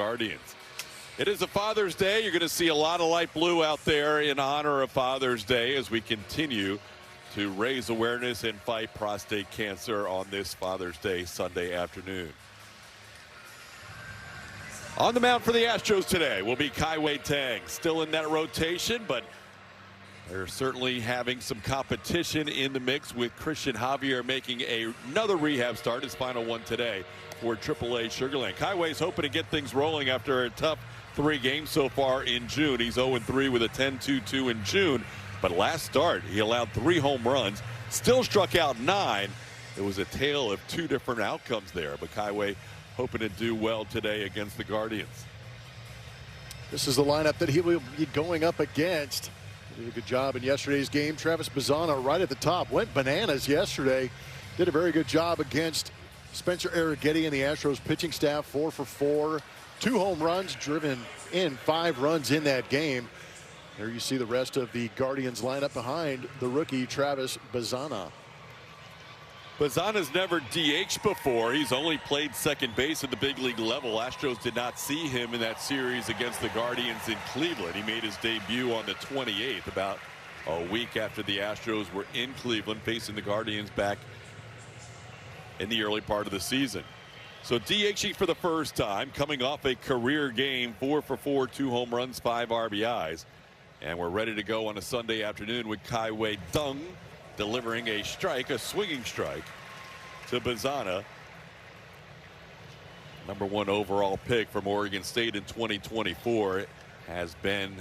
Guardians. It is a Father's Day. You're going to see a lot of light blue out there in honor of Father's Day as we continue to raise awareness and fight prostate cancer on this Father's Day Sunday afternoon. On the mound for the Astros today will be Kai Tang. Still in that rotation, but they're certainly having some competition in the mix with Christian Javier making another rehab start, his final one today for AAA Sugar Land. Kaiway's hoping to get things rolling after a tough 3 games so far in June. He's 0-3 with a 10-2-2 in June, but last start he allowed 3 home runs, still struck out 9. It was a tale of 2 different outcomes there, but Kaiway hoping to do well today against the Guardians. This is the lineup that he will be going up against. He did a good job in yesterday's game. Travis Bazzana right at the top. Went bananas yesterday. Did a very good job against Spencer Arrighetti and the Astros pitching staff. 4 for 4. 2 home runs, driven in 5 runs in that game. There you see the rest of the Guardians lineup behind the rookie Travis Bazzana. Bazzana's never DH'd before. He's only played second base at the big league level. Astros did not see him in that series against the Guardians in Cleveland. He made his debut on the 28th, about a week after the Astros were in Cleveland facing the Guardians back in the early part of the season. So DHing for the first time, coming off a career game, 4 for 4, 2 home runs, 5 RBIs. And we're ready to go on a Sunday afternoon with Kai Dung delivering a strike, a swinging strike to Bazzana. #1 overall pick from Oregon State in 2024. It has been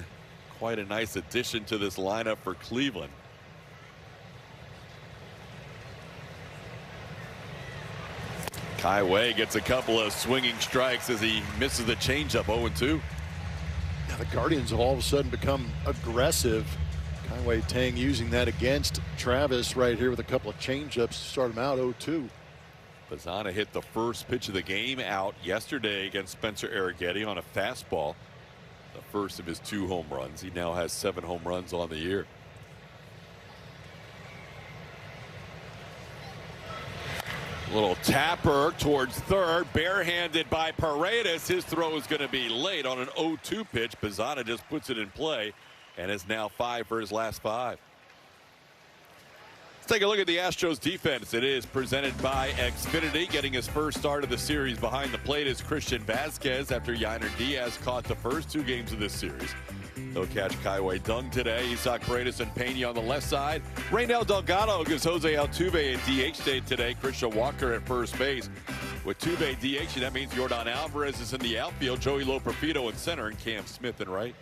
quite a nice addition to this lineup for Cleveland. Kai gets a couple of swinging strikes as he misses the changeup. 0-2. Now the Guardians have all of a sudden become aggressive. Kai Tang using that against Travis right here with a couple of changeups to start him out. 0-2. Bazzana hit the first pitch of the game out yesterday against Spencer Arrighetti on a fastball. The first of his 2 home runs. He now has 7 home runs on the year. Little tapper towards third, barehanded by Paredes. His throw is going to be late on an 0-2 pitch. Bazzana just puts it in play and is now 5 for his last 5. Let's take a look at the Astros defense. It is presented by Xfinity. Getting his first start of the series behind the plate is Christian Vazquez after Yainer Diaz caught the first 2 games of this series. He'll catch Kai Dung today. Isaac Paredes and Pena on the left side. Reynel Delgado gives Jose Altuve a DH day today. Christian Walker at first base. With Tuve DH, that means Yordan Alvarez is in the outfield. Joey Loperfido in center and Cam Smith in right.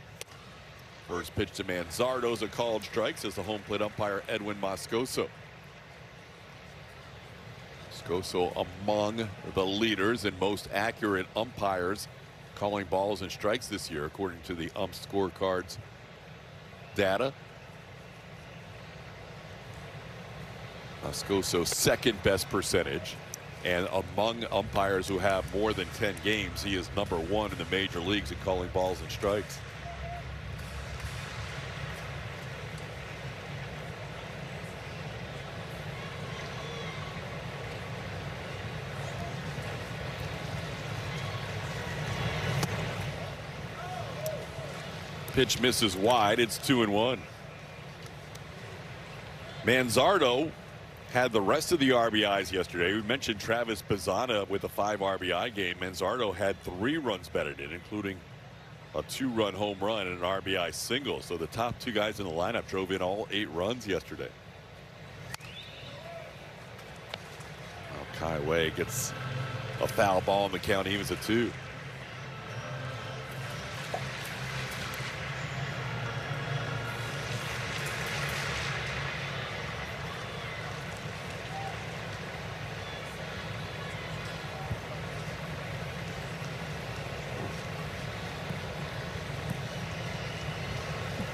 First pitch to Manzardo is a called strike, says the home plate umpire Edwin Moscoso. Moscoso among the leaders and most accurate umpires calling balls and strikes this year, according to the ump scorecards data. Moscoso's second best percentage, and among umpires who have more than 10 games, he is #1 in the major leagues in calling balls and strikes. Pitch misses wide. It's 2-1. Manzardo had the rest of the RBIs yesterday. We mentioned Travis Bazzana with a 5 RBI game. Manzardo had 3 runs batted in, including a 2-run home run and an RBI single. So the top 2 guys in the lineup drove in all 8 runs yesterday. Kai gets a foul ball in the count. He was a 2.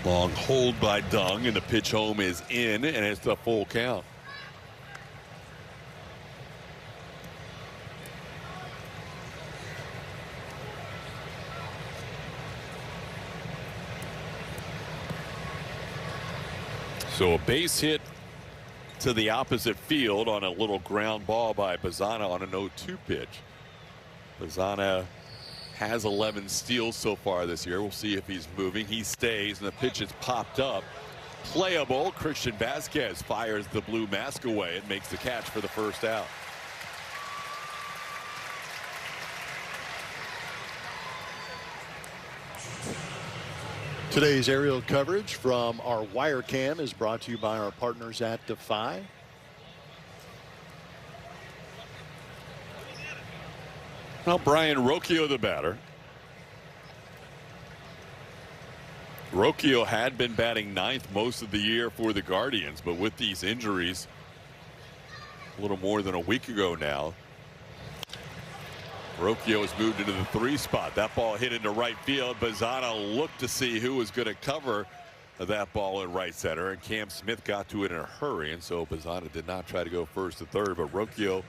Long hold by Dung, and the pitch home is in, and it's a full count. So a base hit to the opposite field on a little ground ball by Bazzana on an 0-2 pitch. Bazzana has 11 steals so far this year. We'll see if he's moving. He stays, and the pitch is popped up. Playable. Christian Vasquez fires the blue mask away and makes the catch for the first out. Today's aerial coverage from our wire cam is brought to you by our partners at Defy. Now Brian Rocchio, the batter. Rocchio had been batting ninth most of the year for the Guardians, but with these injuries a little more than a week ago now, Rocchio has moved into the 3 spot. That ball hit into right field. Bazzana looked to see who was going to cover that ball in right center, and Cam Smith got to it in a hurry, and so Bazzana did not try to go first to third, but Rocchio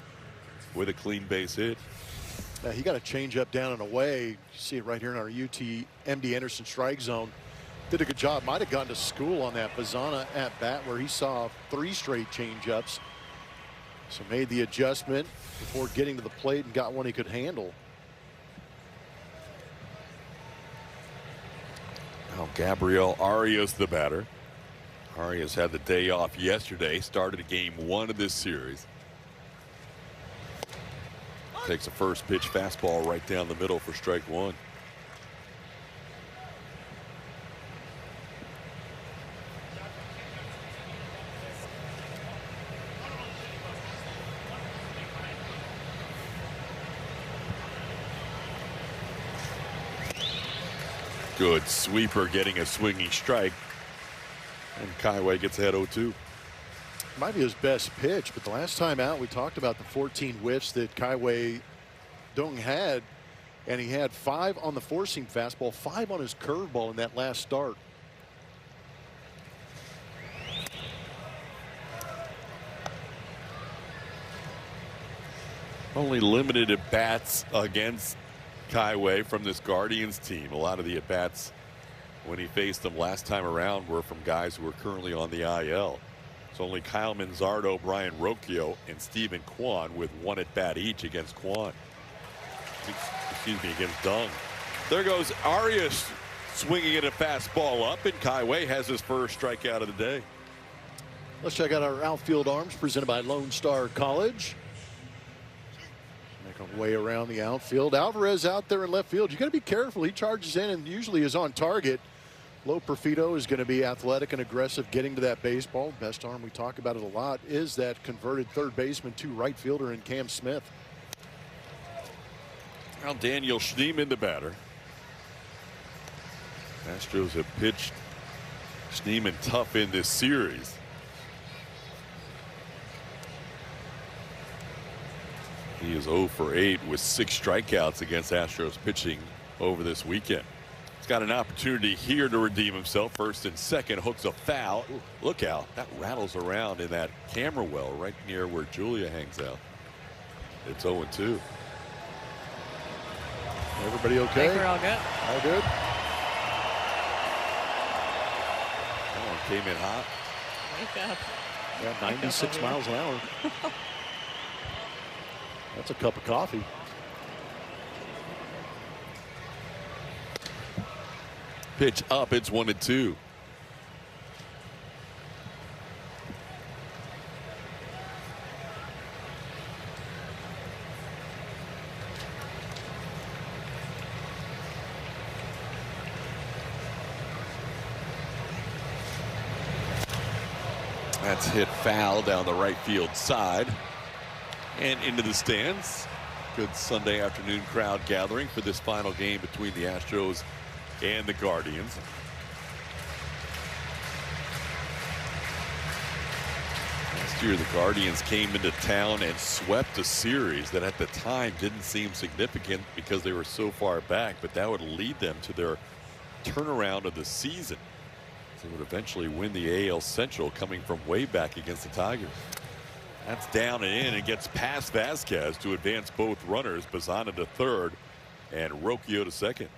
with a clean base hit. He got a changeup down and away. You see it right here in our MD Anderson strike zone. Did a good job. Might have gone to school on that Bazzana at bat where he saw 3 straight changeups. So made the adjustment before getting to the plate and got one he could handle. Now Gabriel Arias, the batter. Arias had the day off yesterday, started game 1 of this series. Takes a first pitch fastball right down the middle for strike 1. Good sweeper, getting a swinging strike, and Kaiway gets ahead 0-2. Might be his best pitch, but the last time out we talked about the 14 whiffs that Kaiway Dung had, and he had 5 on the four-seam fastball, 5 on his curveball in that last start. Only limited at bats against Kaiway from this Guardians team. A lot of the at bats when he faced them last time around were from guys who are currently on the IL. So only Kyle Manzardo, Brian Rocchio, and Stephen Kwan with 1 at bat each against Kwan. Excuse me, against Dung. There goes Arias swinging at a fastball up, and Kaiway has his first strikeout of the day. Let's check out our outfield arms presented by Lone Star College. Make our way around the outfield. Alvarez out there in left field. You got to be careful. He charges in and usually is on target. Lo Perfido is going to be athletic and aggressive getting to that baseball. Best arm, we talk about it a lot, is that converted third baseman to right fielder in Cam Smith. Now Daniel Schneemann, the batter. Astros have pitched Schneemann tough in this series. He is 0 for 8 with 6 strikeouts against Astros pitching over this weekend. He's got an opportunity here to redeem himself. First and second, hooks a foul. Ooh, look out. That rattles around in that camera well right near where Julia hangs out. It's 0-2. Everybody okay? I think we're all good. All good? That one came in hot. Wake up. Yeah, 96 miles an hour. That's a cup of coffee. Pitch up, it's 1-2. That's hit foul down the right field side and into the stands. Good Sunday afternoon crowd gathering for this final game between the Astros and the Guardians. Last year the Guardians came into town and swept a series that at the time didn't seem significant because they were so far back, but that would lead them to their turnaround of the season. They would eventually win the AL Central, coming from way back against the Tigers. That's down and in and gets past Vasquez to advance both runners, Bazzana to third and Rocchio to second.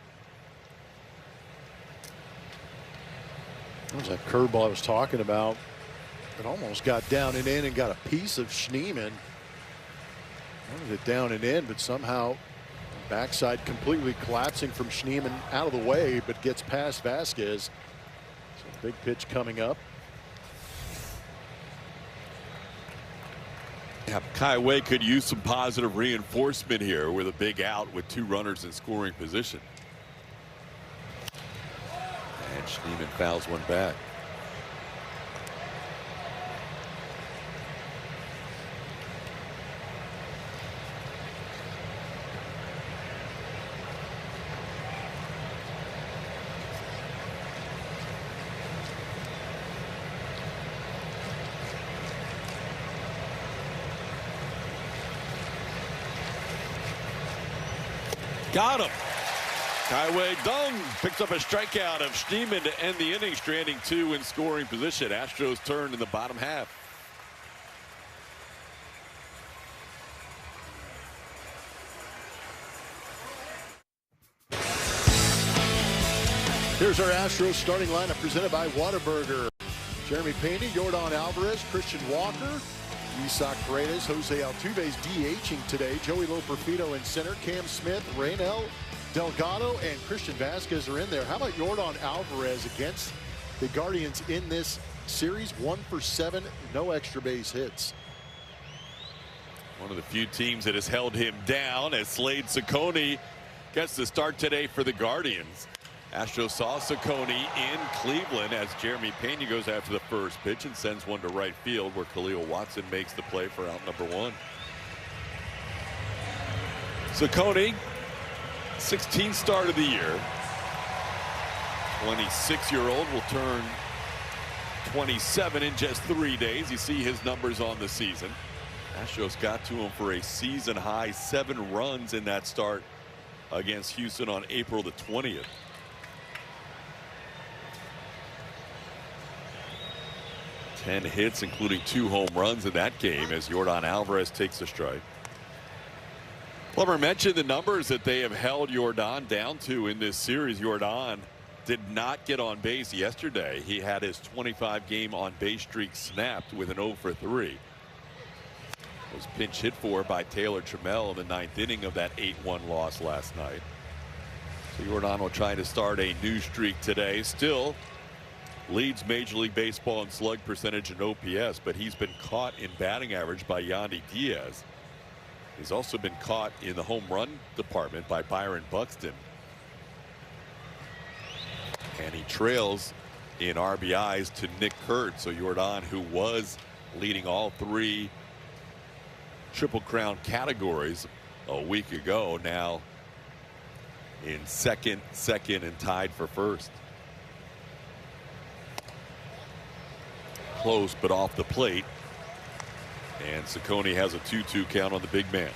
That was that curveball I was talking about. It almost got down and in and got a piece of Schneemann. Wanted it down and in, but somehow Backside completely collapsing from Schneemann, out of the way, but gets past Vasquez. So big pitch coming up. Yeah, Kaiway could use some positive reinforcement here with a big out with 2 runners in scoring position. And Schneemann fouls one back. Got him. Kaiway Dung picks up a strikeout of Schneemann to end the inning, stranding 2 in scoring position. Astros turn in the bottom half. Here's our Astros starting lineup presented by Whataburger. Jeremy Pena, Yordan Alvarez, Christian Walker, Isaac Paredes, Jose Altuve's DHing today. Joey Loperfido in center. Cam Smith, Raynel Delgado, and Christian Vasquez are in there. How about Yordan Alvarez against the Guardians in this series? 1 for 7, no extra base hits. One of the few teams that has held him down as Slade Ciccone gets the start today for the Guardians. Astros saw Ciccone in Cleveland as Jeremy Pena goes after the first pitch and sends one to right field, where Khalil Watson makes the play for out number 1. Ciccone, 16th start of the year. 26-year-old will turn 27 in just 3 days. You see his numbers on the season. Astros got to him for a season-high 7 runs in that start against Houston on April the 20th. 10 hits, including 2 home runs in that game, as Yordan Alvarez takes a strike. Plummer mentioned the numbers that they have held Yordan down to in this series. Yordan did not get on base yesterday. He had his 25-game on-base streak snapped with an 0 for 3. Was pinch hit for by Taylor Trammell in the 9th inning of that 8-1 loss last night. So Yordan will try to start a new streak today. Still leads Major League Baseball in slug percentage and OPS, but he's been caught in batting average by Yandy Diaz. He's also been caught in the home run department by Byron Buxton. And he trails in RBIs to Nick Kurt. So Yordan, who was leading all 3 Triple Crown categories a week ago, now in second, and tied for first. Close, but off the plate. And Ciccone has a 2-2 count on the big man.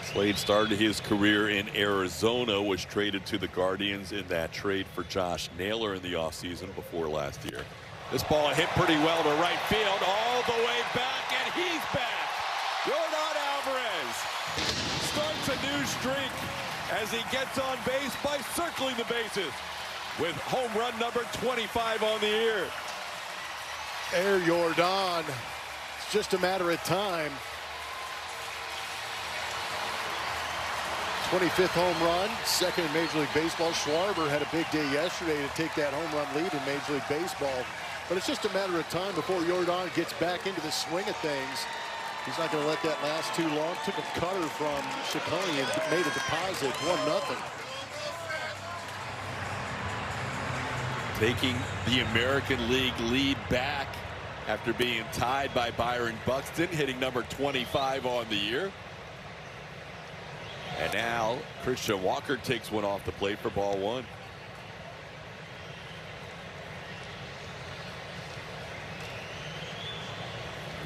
Slade started his career in Arizona, was traded to the Guardians in that trade for Josh Naylor in the offseason before last year. This ball hit pretty well to right field, all the way back, and he's back. Yordan Alvarez starts a new streak as he gets on base by circling the bases with home run number 25 on the year. Air Yordan. It's just a matter of time. 25th home run, 2nd in Major League Baseball. Schwarber had a big day yesterday to take that home run lead in Major League Baseball. But it's just a matter of time before Yordan gets back into the swing of things. He's not going to let that last too long. Took a cutter from Ciccone and made a deposit, 1-0. Taking the American League lead back after being tied by Byron Buxton, hitting number 25 on the year. And now Christian Walker takes one off the plate for ball 1.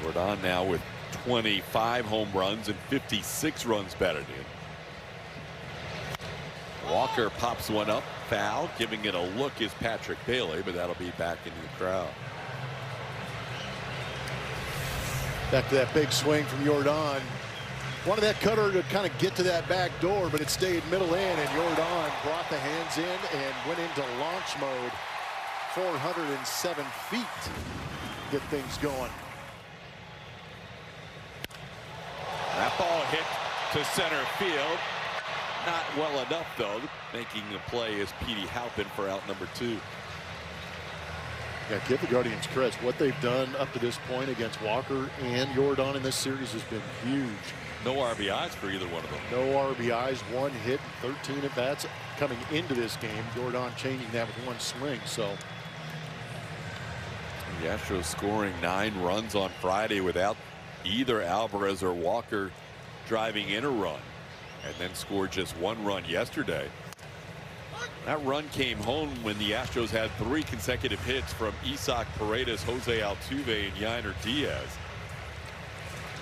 Yordan now with 25 home runs and 56 runs batted in. Walker pops one up, foul. Giving it a look is Patrick Bailey, but that'll be back into the crowd. Back to that big swing from Yordan. Wanted that cutter to kind of get to that back door, but it stayed middle in, and Yordan brought the hands in and went into launch mode. 407 feet to get things going. That ball hit to center field. Not well enough, though. Making the play is Petey Halpin for out number 2. Yeah, give the Guardians credit. What they've done up to this point against Walker and Jordan in this series has been huge. No RBIs for either one of them. No RBIs, 1 hit, 13 at bats coming into this game. Jordan changing that with 1 swing. So the Astros scoring 9 runs on Friday without either Alvarez or Walker driving in a run, and then scored just 1 run yesterday. That run came home when the Astros had 3 consecutive hits from Isaac Paredes, Jose Altuve, and Yainer Diaz.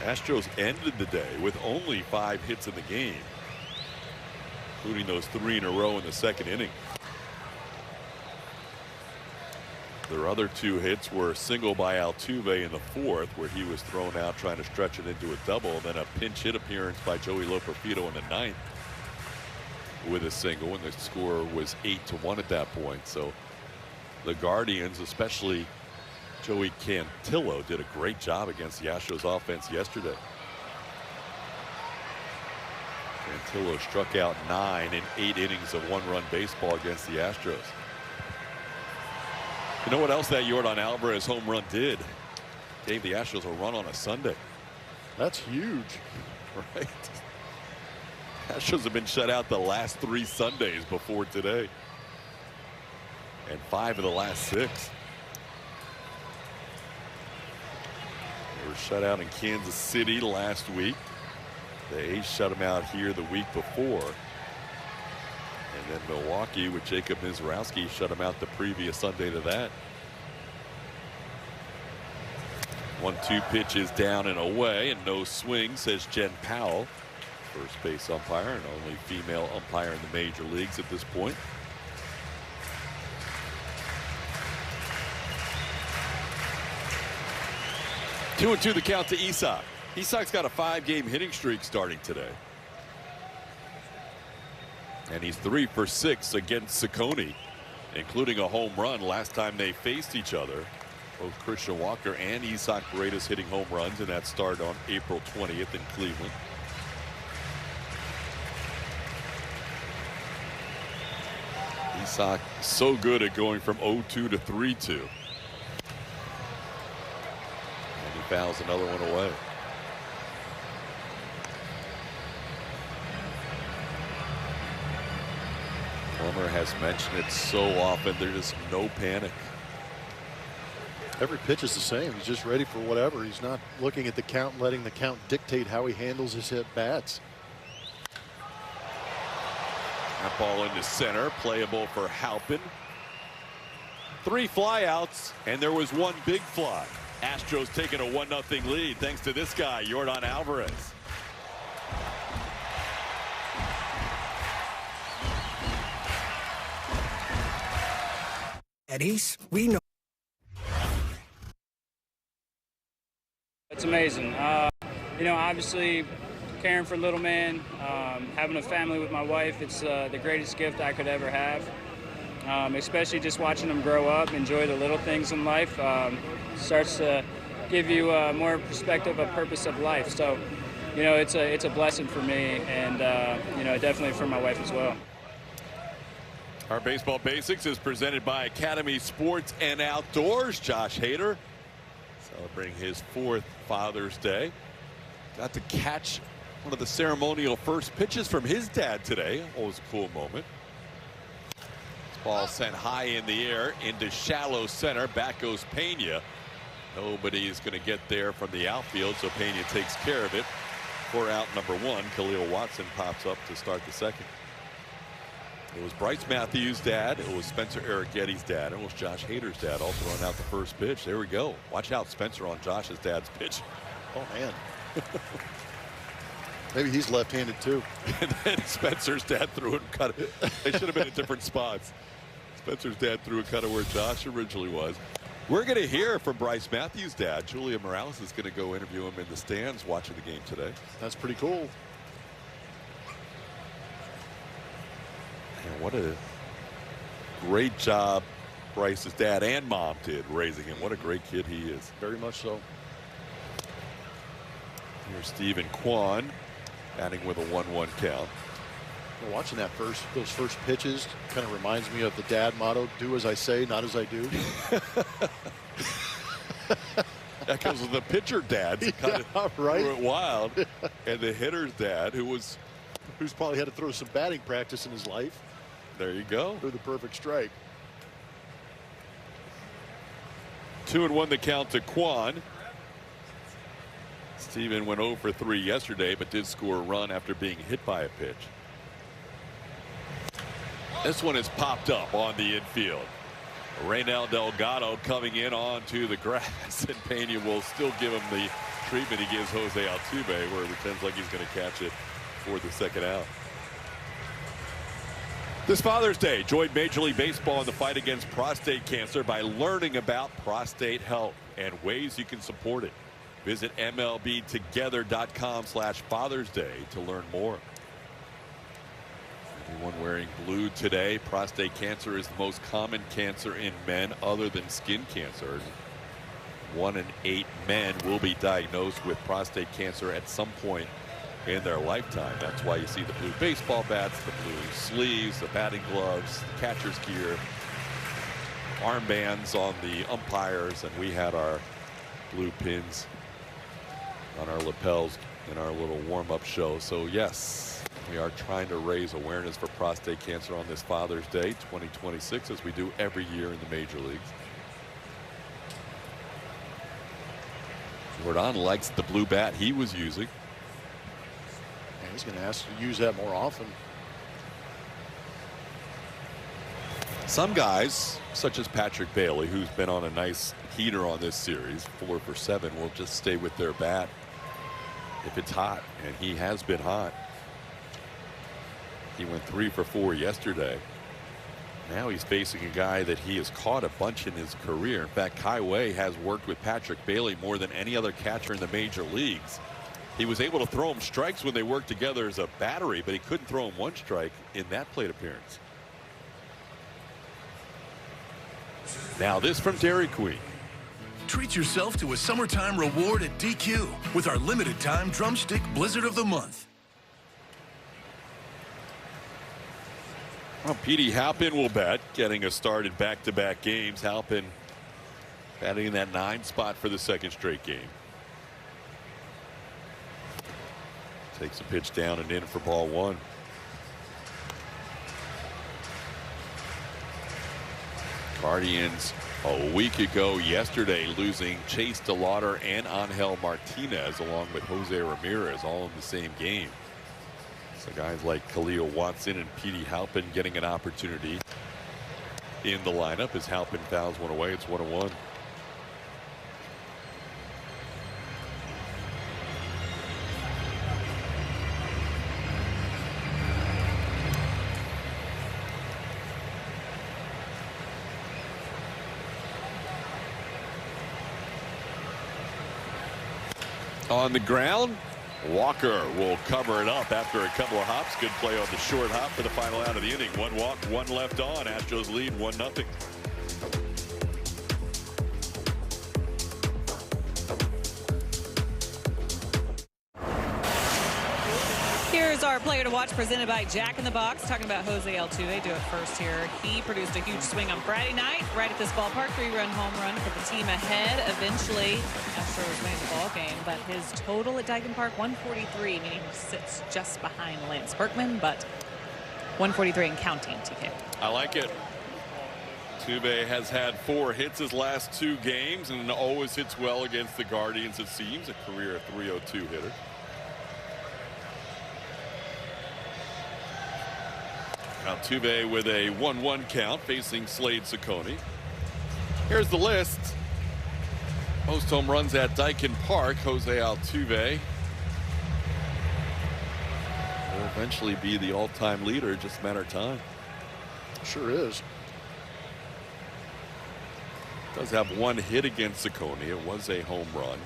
Astros ended the day with only 5 hits in the game, including those 3 in a row in the 2nd inning. Their other 2 hits were a single by Altuve in the 4th, where he was thrown out trying to stretch it into a double, and then a pinch hit appearance by Joey Loperfido in the 9th with a single, and the score was 8-1 at that point. So the Guardians, especially Joey Cantillo, did a great job against the Astros offense yesterday. Cantillo struck out 9 in 8 innings of 1-run baseball against the Astros. You know what else that Jordan Alvarez home run did? Gave the Astros a run on a Sunday. that's huge. Right. Astros have been shut out the last 3 Sundays before today, and 5 of the last 6. They were shut out in Kansas City last week. The A's shut them out here the week before. And then Milwaukee with Jacob Mizrowski shut them out the previous Sunday to that. 1-2 pitches down and away, and no swing, says Jen Powell, first base umpire and only female umpire in the major leagues at this point. Two and 2 the count to Isak. Isak's got a 5-game hitting streak starting today, and he's 3 for 6 against Ciccone, including a home run last time they faced each other. Both Christian Walker and Isaac Paredes hitting home runs in that start on April 20th in Cleveland. Isaac so good at going from 0-2 to 3-2. And he fouls another one away. Plummer has mentioned it so often, there's just no panic. Every pitch is the same. He's just ready for whatever. He's not looking at the count and letting the count dictate how he handles his at-bats. That ball into center, playable for Halpin. 3 flyouts, and there was 1 big fly. Astros taking a 1-0 lead thanks to this guy, Jordan Alvarez. At East, we know. It's amazing. You know, obviously caring for little man, having a family with my wife, it's the greatest gift I could ever have. Especially just watching them grow up, enjoy the little things in life, starts to give you more perspective, a purpose of life. So, you know, it's a blessing for me, and you know, definitely for my wife as well. Our Baseball Basics is presented by Academy Sports and Outdoors. Josh Hader celebrating his 4th Father's Day. Got to catch one of the ceremonial first pitches from his dad today. Always a cool moment. This ball sent high in the air into shallow center. Back goes Pena. Nobody's going to get there from the outfield, so Pena takes care of it for out number 1. Khalil Watson pops up to start the 2nd. It was Bryce Matthews' dad, it was Spencer Arrighetti's dad, and it was Josh Hader's dad all throwing out the first pitch. There we go. Watch out, Spencer, on Josh's dad's pitch. Oh, man. Maybe he's left-handed, too. And then Spencer's dad threw it and cut it. They should have been in different spots. Spencer's dad threw it kind of where Josh originally was. We're going to hear from Bryce Matthews' dad. Julia Morales is going to go interview him in the stands watching the game today. That's pretty cool. And what a great job Bryce's dad and mom did raising him. What a great kid he is. Very much so. Here's Stephen Kwan batting with a 1-1 count. Watching those first pitches kind of reminds me of the dad motto, do as I say, not as I do. That comes with the pitcher dad. Yeah, right. Threw it wild. And the hitter's dad, who's probably had to throw some batting practice in his life. There you go. Through the perfect strike. 2-1 the count to Kwan. Steven went 0 for 3 yesterday, but did score a run after being hit by a pitch. This one has popped up on the infield. Reynel Delgado coming in onto the grass, and Pena will still give him the treatment he gives Jose Altuve, where he pretends like he's going to catch it for the second out. This Father's Day, join Major League Baseball in the fight against prostate cancer by learning about prostate health and ways you can support it. Visit MLBtogether.com/Father's Day to learn more. Everyone wearing blue today. Prostate cancer is the most common cancer in men other than skin cancer. 1 in 8 men will be diagnosed with prostate cancer at some point in their lifetime. That's why you see the blue baseball bats, the blue sleeves, the batting gloves, the catcher's gear, armbands on the umpires, and we had our blue pins on our lapels in our little warm-up show. So yes, we are trying to raise awareness for prostate cancer on this Father's Day 2026, as we do every year in the major leagues. Jordan likes the blue bat he was using. And he's going to ask to use that more often. Some guys, such as Patrick Bailey, who's been on a nice heater on this series, 4 for 7, will just stay with their bat if it's hot, and he has been hot. He went 3 for 4 yesterday. Now he's facing a guy that he has caught a bunch in his career. In fact, Kai Wei has worked with Patrick Bailey more than any other catcher in the major leagues. He was able to throw him strikes when they worked together as a battery, but he couldn't throw him one strike in that plate appearance. Now this from Dairy Queen. Treat yourself to a summertime reward at DQ with our limited time drumstick blizzard of the month. Well, Petey Halpin will bat, getting a start in back-to-back games. Halpin batting in that 9 spot for the second straight game. Takes a pitch down and in for ball 1. Guardians a week ago yesterday losing Chase DeLauder and Angel Martinez, along with Jose Ramirez, all in the same game. So guys like Khalil Watson and Petey Halpin getting an opportunity in the lineup as Halpin fouls one away. It's 1-1. On the ground, Walker will cover it up after a couple of hops. Good play on the short hop for the final out of the inning. 1 walk, 1 left on. Astros lead 1-0. Here's our player to watch, presented by Jack in the Box. Talking about Jose Altuve. Do it first here. He produced a huge swing on Friday night right at this ballpark. 3-run home run, put the team ahead. Eventually, Astros winning the ball game, but his total at Dyken Park, 143, meaning he sits just behind Lance Berkman, but 143 and counting, TK. I like it. Altuve has had 4 hits his last 2 games and always hits well against the Guardians, it seems. A career .302 hitter. Altuve with a 1-1 count facing Slade Ciccone. Here's the list. Most home runs at Dyken Park. Jose Altuve will eventually be the all-time leader, just a matter of time. Sure is. Does have 1 hit against Ciccone. It was a home run.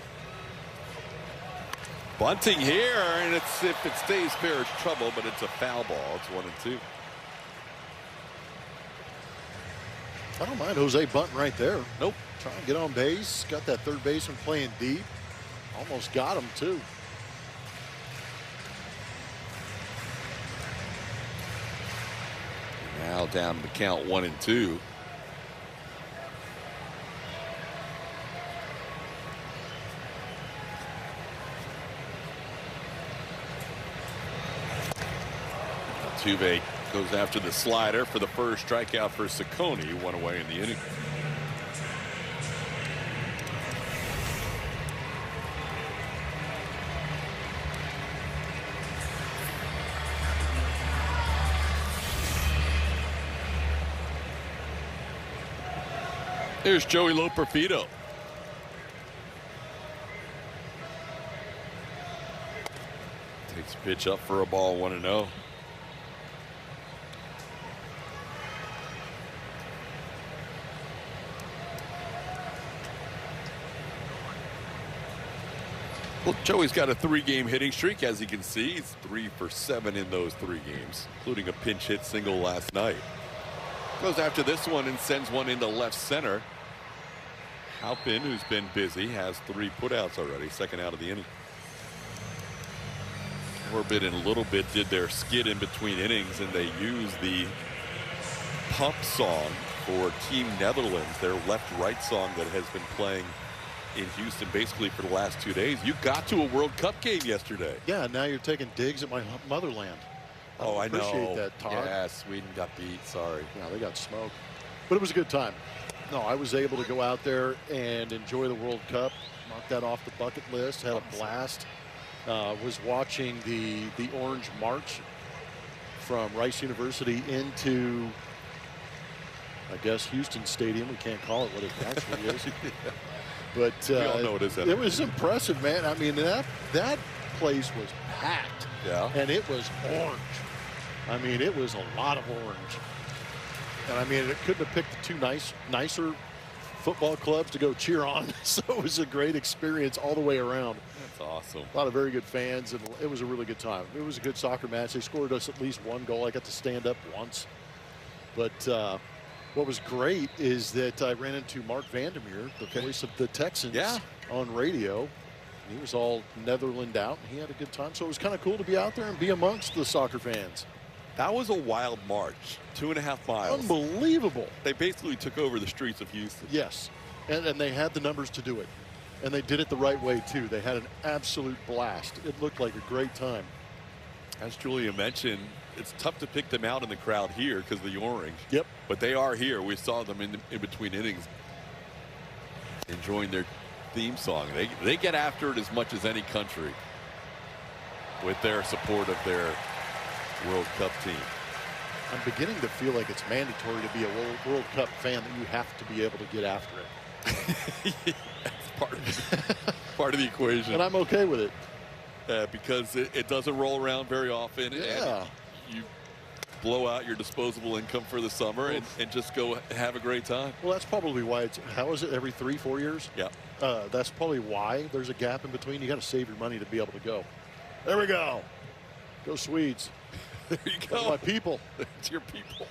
Bunting here, and it's, if it stays fair, it's trouble, but it's a foul ball. It's 1-2. I don't mind Jose bunting right there. Nope. Trying to get on base. Got that third baseman playing deep. Almost got him, too. Now down to the count 1-2. Altuve goes after the slider for the first strikeout for Ciccone. One away in the inning. There's Joey Loperfido. Takes pitch up for a ball, 1-0. Well, Joey's got a 3-game hitting streak, as you can see. He's 3 for 7 in those 3 games, including a pinch hit single last night. Goes after this one and sends one into left center. Halpin, who's been busy, has 3 putouts already, second out of the inning. Corbett and Little Bit did their skid in between innings, and they used the pump song for Team Netherlands, their left-right song that has been playing in Houston basically for the last 2 days. You got to a World Cup game yesterday. Yeah, now you're taking digs at my motherland. I appreciate that, Todd. Yeah, Sweden got beat. Sorry. Yeah, they got smoked. But it was a good time. No, I was able to go out there and enjoy the World Cup. Knocked that off the bucket list. Had a blast. Was watching the Orange March from Rice University into, I guess, Houston Stadium. We can't call it what it actually is. But we all know it is. It was impressive, man. I mean, that place was packed. Yeah. And it was orange. I mean, it was a lot of orange. And I mean, it couldn't have picked the 2 nicer football clubs to go cheer on. So it was a great experience all the way around. That's awesome. A lot of very good fans, and it was a really good time. It was a good soccer match. They scored us at least 1 goal. I got to stand up once. But what was great is that I ran into Mark Vandermeer, the voice of the Texans, on radio. He was all Netherland out, and he had a good time. So it was kind of cool to be out there and be amongst the soccer fans. That was a wild march, 2.5 miles. Unbelievable. They basically took over the streets of Houston. Yes, and they had the numbers to do it. And they did it the right way, too. They had an absolute blast. It looked like a great time. As Julia mentioned, it's tough to pick them out in the crowd here because of the orange. Yep. But they are here. We saw them in between innings enjoying their theme song. They get after it as much as any country with their support of their World Cup team. I'm beginning to feel like it's mandatory to be a World Cup fan that you have to be able to get after it. That's part of the equation. And I'm okay with it. Because it doesn't roll around very often. Yeah. And you blow out your disposable income for the summer and just go have a great time. Well, that's probably why it's, how is it, every 3-4 years? Yeah. That's probably why there's a gap in between. You got to save your money to be able to go. There we go. Go Swedes. There you go. That's my people. It's your people.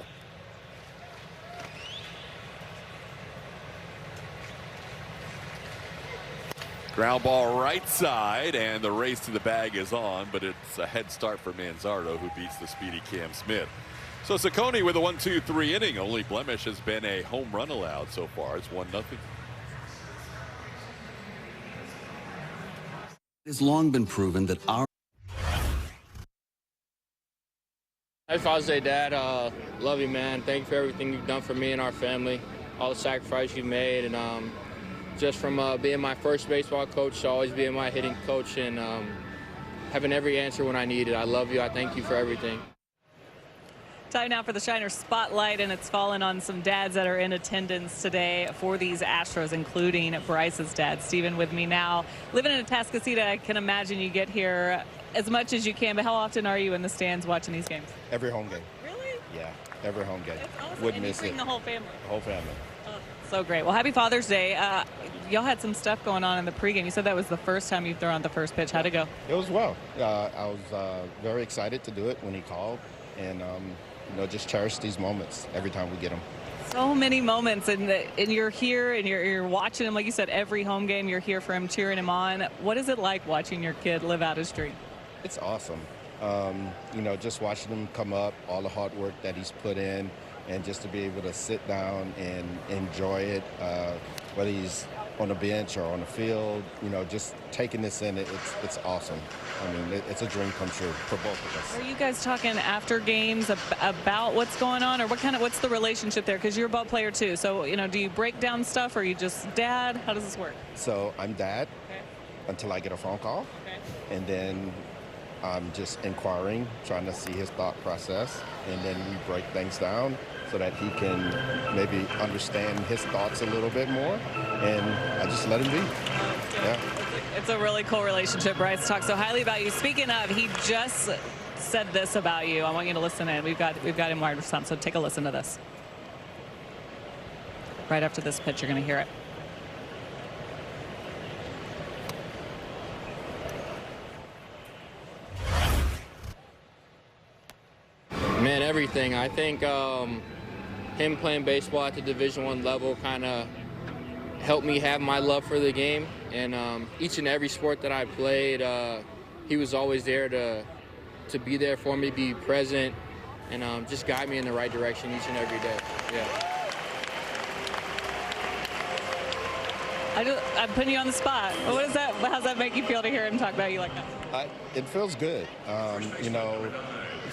Ground ball right side, and the race to the bag is on, but it's a head start for Manzardo, who beats the speedy Cam Smith. So Ciccone with a 1-2-3 inning. Only blemish has been a home run allowed so far. It's 1-0. It has long been proven that our Happy Father's Day, Dad. Love you, man. Thank you for everything you've done for me and our family, all the sacrifice you made, and just from being my first baseball coach to always being my hitting coach and having every answer when I need it. I love you. I thank you for everything. Time now for the Shiner Spotlight, and it's fallen on some dads that are in attendance today for these Astros, including Bryce's dad. Steven with me now. Living in Atascocita, I can imagine you get here as much as you can, but how often are you in the stands watching these games? Every home game. Really? Yeah, every home game. That's awesome. Wouldn't and you miss bring it. the whole family. Whole family. Oh, so great. Well, happy Father's Day. Y'all had some stuff going on in the pregame. You said that was the first time you've thrown the first pitch. How'd it go? It was well. I was very excited to do it when he called, and just cherish these moments every time we get them. So many moments, and you're here and you're watching him, like you said, every home game. You're here for him, cheering him on. What is it like watching your kid live out his dream? It's awesome. You know, just watching him come up, all the hard work that he's put in, and just to be able to sit down and enjoy it, whether he's on the bench or on the field, you know, just taking this in, it's awesome. I mean, it's a dream come true for both of us. Are you guys talking after games about what's going on, or what's the relationship there? Because you're a ball player too. So, you know, do you break down stuff, or are you just dad? How does this work? So I'm dad Okay. until I get a phone call, Okay. and then I'm just inquiring, trying to see his thought process, and then we break things down so that he can maybe understand his thoughts a little bit more, and I just let him be. Yeah. It's a really cool relationship. Bryce talks so highly about you. Speaking of, he just said this about you. I want you to listen in. We've got him wired for something, so take a listen to this. Right after this pitch, you're going to hear it. Man, everything. I think him playing baseball at the Division I level kind of helped me have my love for the game. And each and every sport that I played, he was always there to be there for me, be present, and just guide me in the right direction each and every day. Yeah. I'm putting you on the spot. What is that? How's that make you feel to hear him talk about you like that? It feels good. You know,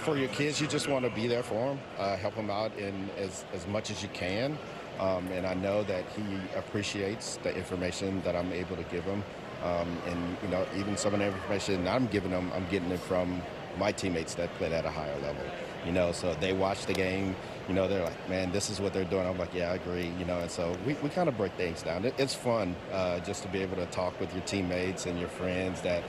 for your kids, you just want to be there for them, help them out in as much as you can. And I know that he appreciates the information that I'm able to give him. And, you know, even some of the information I'm giving him, I'm getting it from my teammates that played at a higher level. You know, so they watch the game, you know, they're like, man, this is what they're doing. I'm like, yeah, I agree, you know, and so we kind of break things down. It's fun just to be able to talk with your teammates and your friends that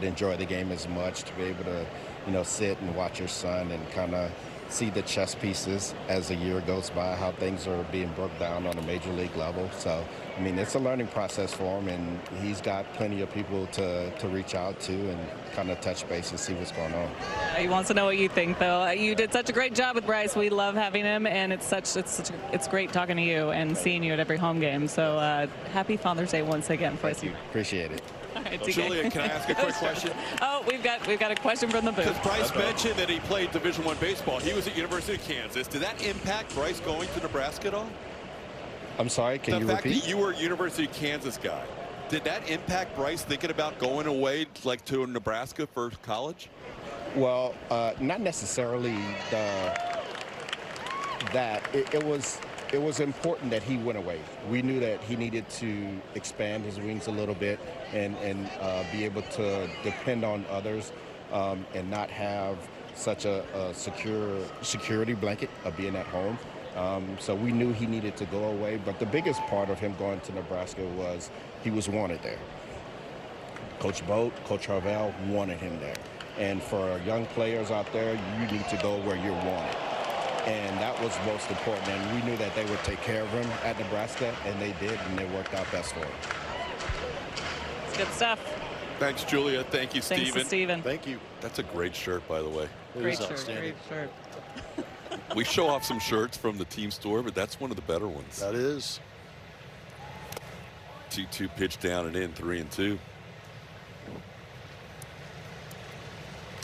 enjoy the game as much, to be able to, you know, sit and watch your son and kind of see the chess pieces as the year goes by, how things are being broke down on a major league level. So, I mean, it's a learning process for him, and he's got plenty of people to reach out to and kind of touch base and see what's going on. He wants to know what you think, though. You did such a great job with Bryce. We love having him, and it's great talking to you and seeing you at every home game. So happy Father's Day once again, Bryce. Thank you. Appreciate it. Julia, can I ask a quick question? Oh, we've got a question from the booth. Because Bryce mentioned that he played Division I baseball. He was at University of Kansas. Did that impact Bryce going to Nebraska at all? I'm sorry, can you repeat? The fact that you were a University of Kansas guy, did that impact Bryce thinking about going away like to Nebraska for college? Well, not necessarily that. It was important that he went away. We knew that he needed to expand his wings a little bit and be able to depend on others and not have such a security blanket of being at home. So we knew he needed to go away. But the biggest part of him going to Nebraska was he was wanted there. Coach Boat, Coach Harvell wanted him there. And for young players out there, you need to go where you're wanted. And that was most important. And we knew that they would take care of him at Nebraska, and they did, and it worked out best for him. It's good stuff. Thanks, Julia. Thank you, Steven. Thanks to Steven. Thank you. That's a great shirt, by the way. Great shirt. We show off some shirts from the team store, but that's one of the better ones. That is. 2-2 pitch down and in, 3-2.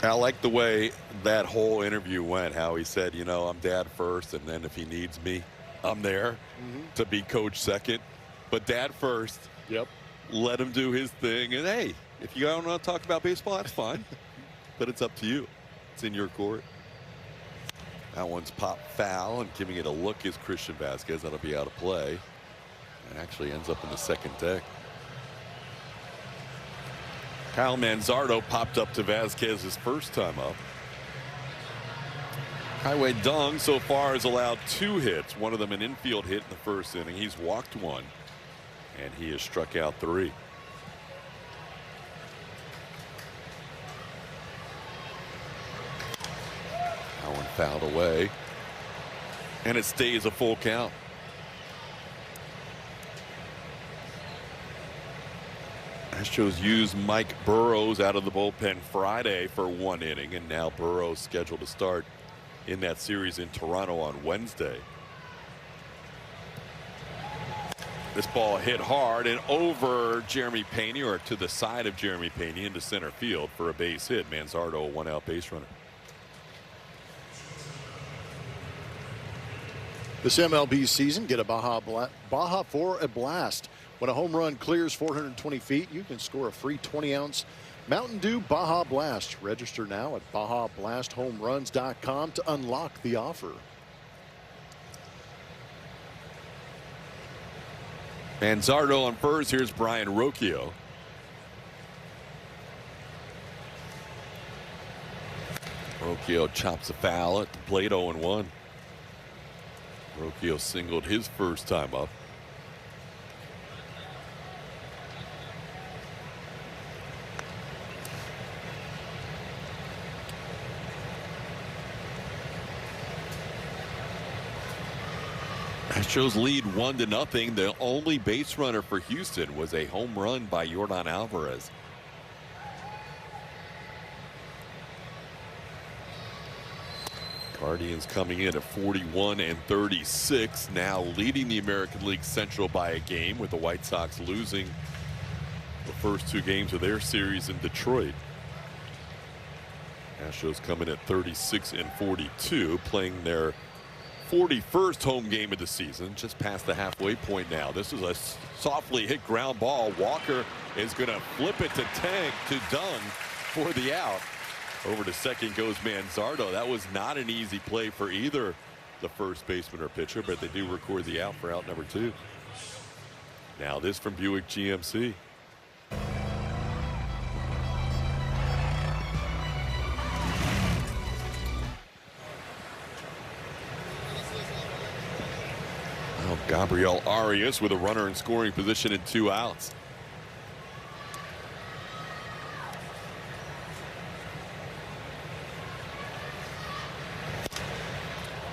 I like the way that whole interview went, how he said, you know, I'm dad first, and then if he needs me, I'm there to be coach second. But dad first. Yep. Let him do his thing. And, hey, if you don't want to talk about baseball, that's fine. But it's up to you. It's in your court. That one's popped foul, and giving it a look is Christian Vasquez. That'll be out of play. And actually ends up in the second deck. Kyle Manzardo popped up to Vasquez his first time up. Highway Dung so far has allowed 2 hits, one of them an infield hit in the first inning. He's walked 1, and he has struck out 3. That one fouled away, and it stays a full count. Astros used Mike Burrows out of the bullpen Friday for 1 inning, and now Burrows scheduled to start in that series in Toronto on Wednesday. This ball hit hard and over Jeremy Pena, or to the side of Jeremy Pena, into center field for a base hit. Manzardo, a one-out base runner. This MLB season, get a Baja for a blast. When a home run clears 420 feet, you can score a free 20-ounce Mountain Dew Baja Blast. Register now at BajaBlastHomeRuns.com to unlock the offer. Manzardo on first. Here's Brian Rocchio. Rocchio chops a foul at the plate, 0-1. Rocchio singled his first time up. Astros lead 1-0. The only base runner for Houston was a home run by Yordan Alvarez. Guardians coming in at 41-36, now leading the American League Central by a game, with the White Sox losing the first 2 games of their series in Detroit. Astros coming at 36-42, playing their 41st home game of the season, just past the halfway point now. This is a softly hit ground ball. Walker is going to flip it to Dunn for the out. Over to second goes Manzardo. That was not an easy play for either the first baseman or pitcher, but they do record the out for out number 2. Now this from Buick GMC. Gabriel Arias with a runner in scoring position and 2 outs.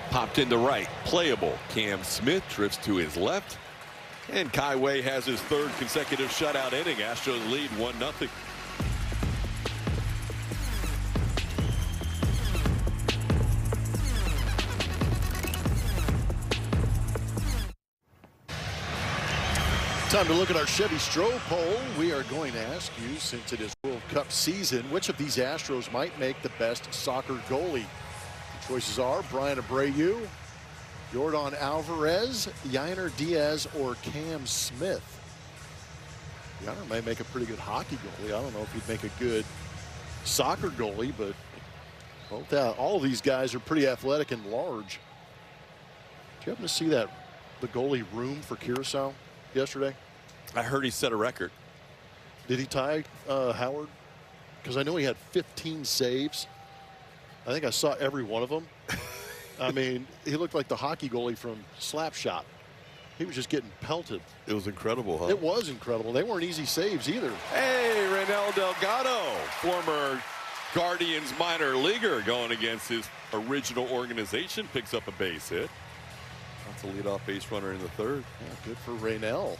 Popped into right, playable. Cam Smith drifts to his left, and Kai Wei has his 3rd consecutive shutout inning. Astros lead 1-0. Time to look at our Chevy Stroh poll. We are going to ask you, since it is World Cup season, which of these Astros might make the best soccer goalie? The choices are Brian Abreu, Yordan Alvarez, Yainer Diaz, or Cam Smith. Yainer may make a pretty good hockey goalie. I don't know if he'd make a good soccer goalie, but all of these guys are pretty athletic and large. Did you happen to see the goalie room for Curacao yesterday? I heard he set a record. Did he tie Howard? Because I know he had 15 saves. I think I saw every one of them. I mean, he looked like the hockey goalie from Slapshot. He was just getting pelted. It was incredible, huh? It was incredible. They weren't easy saves either. Hey, Reynel Delgado, former Guardians minor leaguer, going against his original organization, picks up a base hit. That's a leadoff base runner in the 3rd. Yeah, good for Reynel.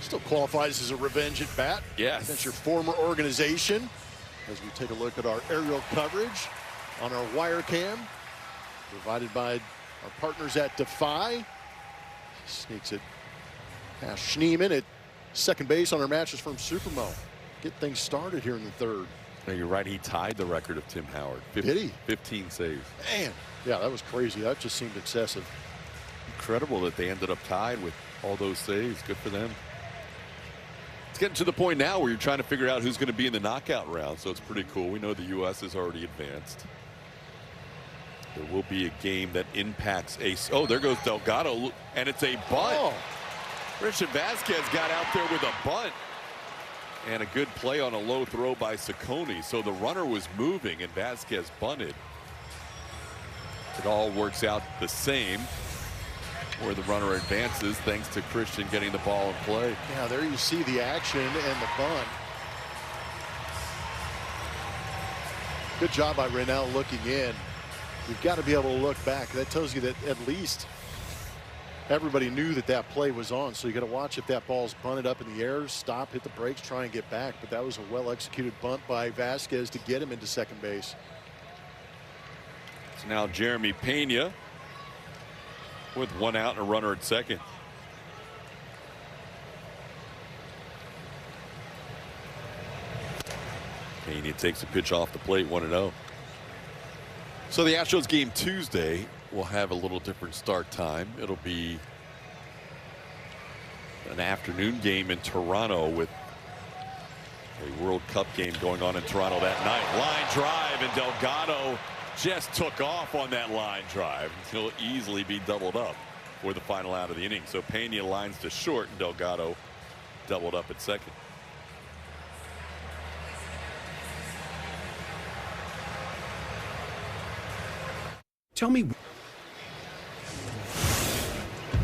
Still qualifies as a revenge at bat. Yes. That's your former organization. As we take a look at our aerial coverage on our wire cam, provided by our partners at Defy. Sneaks it past Schneeman at second base on our Mattress Firm Supermo. Get things started here in the 3rd. No, you're right. He tied the record of Tim Howard. Did he? 15 saves. Man, yeah, that was crazy. That just seemed excessive. Incredible that they ended up tied with all those saves. Good for them. It's getting to the point now where you're trying to figure out who's going to be in the knockout round, so it's pretty cool. We know the U.S. is already advanced. There will be a game that impacts oh, there goes Delgado, and it's a bunt. Oh. Christian Vasquez got out there with a bunt. And a good play on a low throw by Saccone. So the runner was moving and Vasquez bunted. It all works out the same, where the runner advances thanks to Christian getting the ball in play. Yeah, there you see the action and the bunt. Good job by Reynel looking in. You've got to be able to look back. That tells you that at least everybody knew that that play was on. So you got to watch if that ball's bunted up in the air, stop, hit the brakes, try and get back. But that was a well-executed bunt by Vasquez to get him into second base. It's now Jeremy Pena with 1 out and a runner at second. Pena takes a pitch off the plate, 1-0. So the Astros game Tuesday will have a little different start time. It'll be an afternoon game in Toronto with a World Cup game going on in Toronto that night. Line drive, and Delgado just took off on that line drive. He'll easily be doubled up for the final out of the inning. So Pena lines to short, and Delgado doubled up at second. Tell me.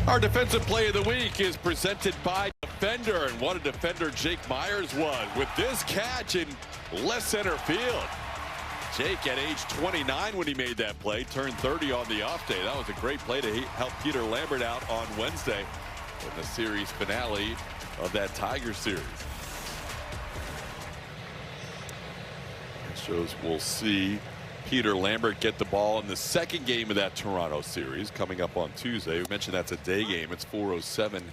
Our defensive play of the week is presented by Defender, and what a defender Jake Myers was with this catch in left center field. Jake, at age 29 when he made that play, turned 30 on the off day. That was a great play to help Peter Lambert out on Wednesday in the series finale of that Tiger series. Astros will see Peter Lambert get the ball in the second game of that Toronto series coming up on Tuesday. We mentioned that's a day game. It's 4:07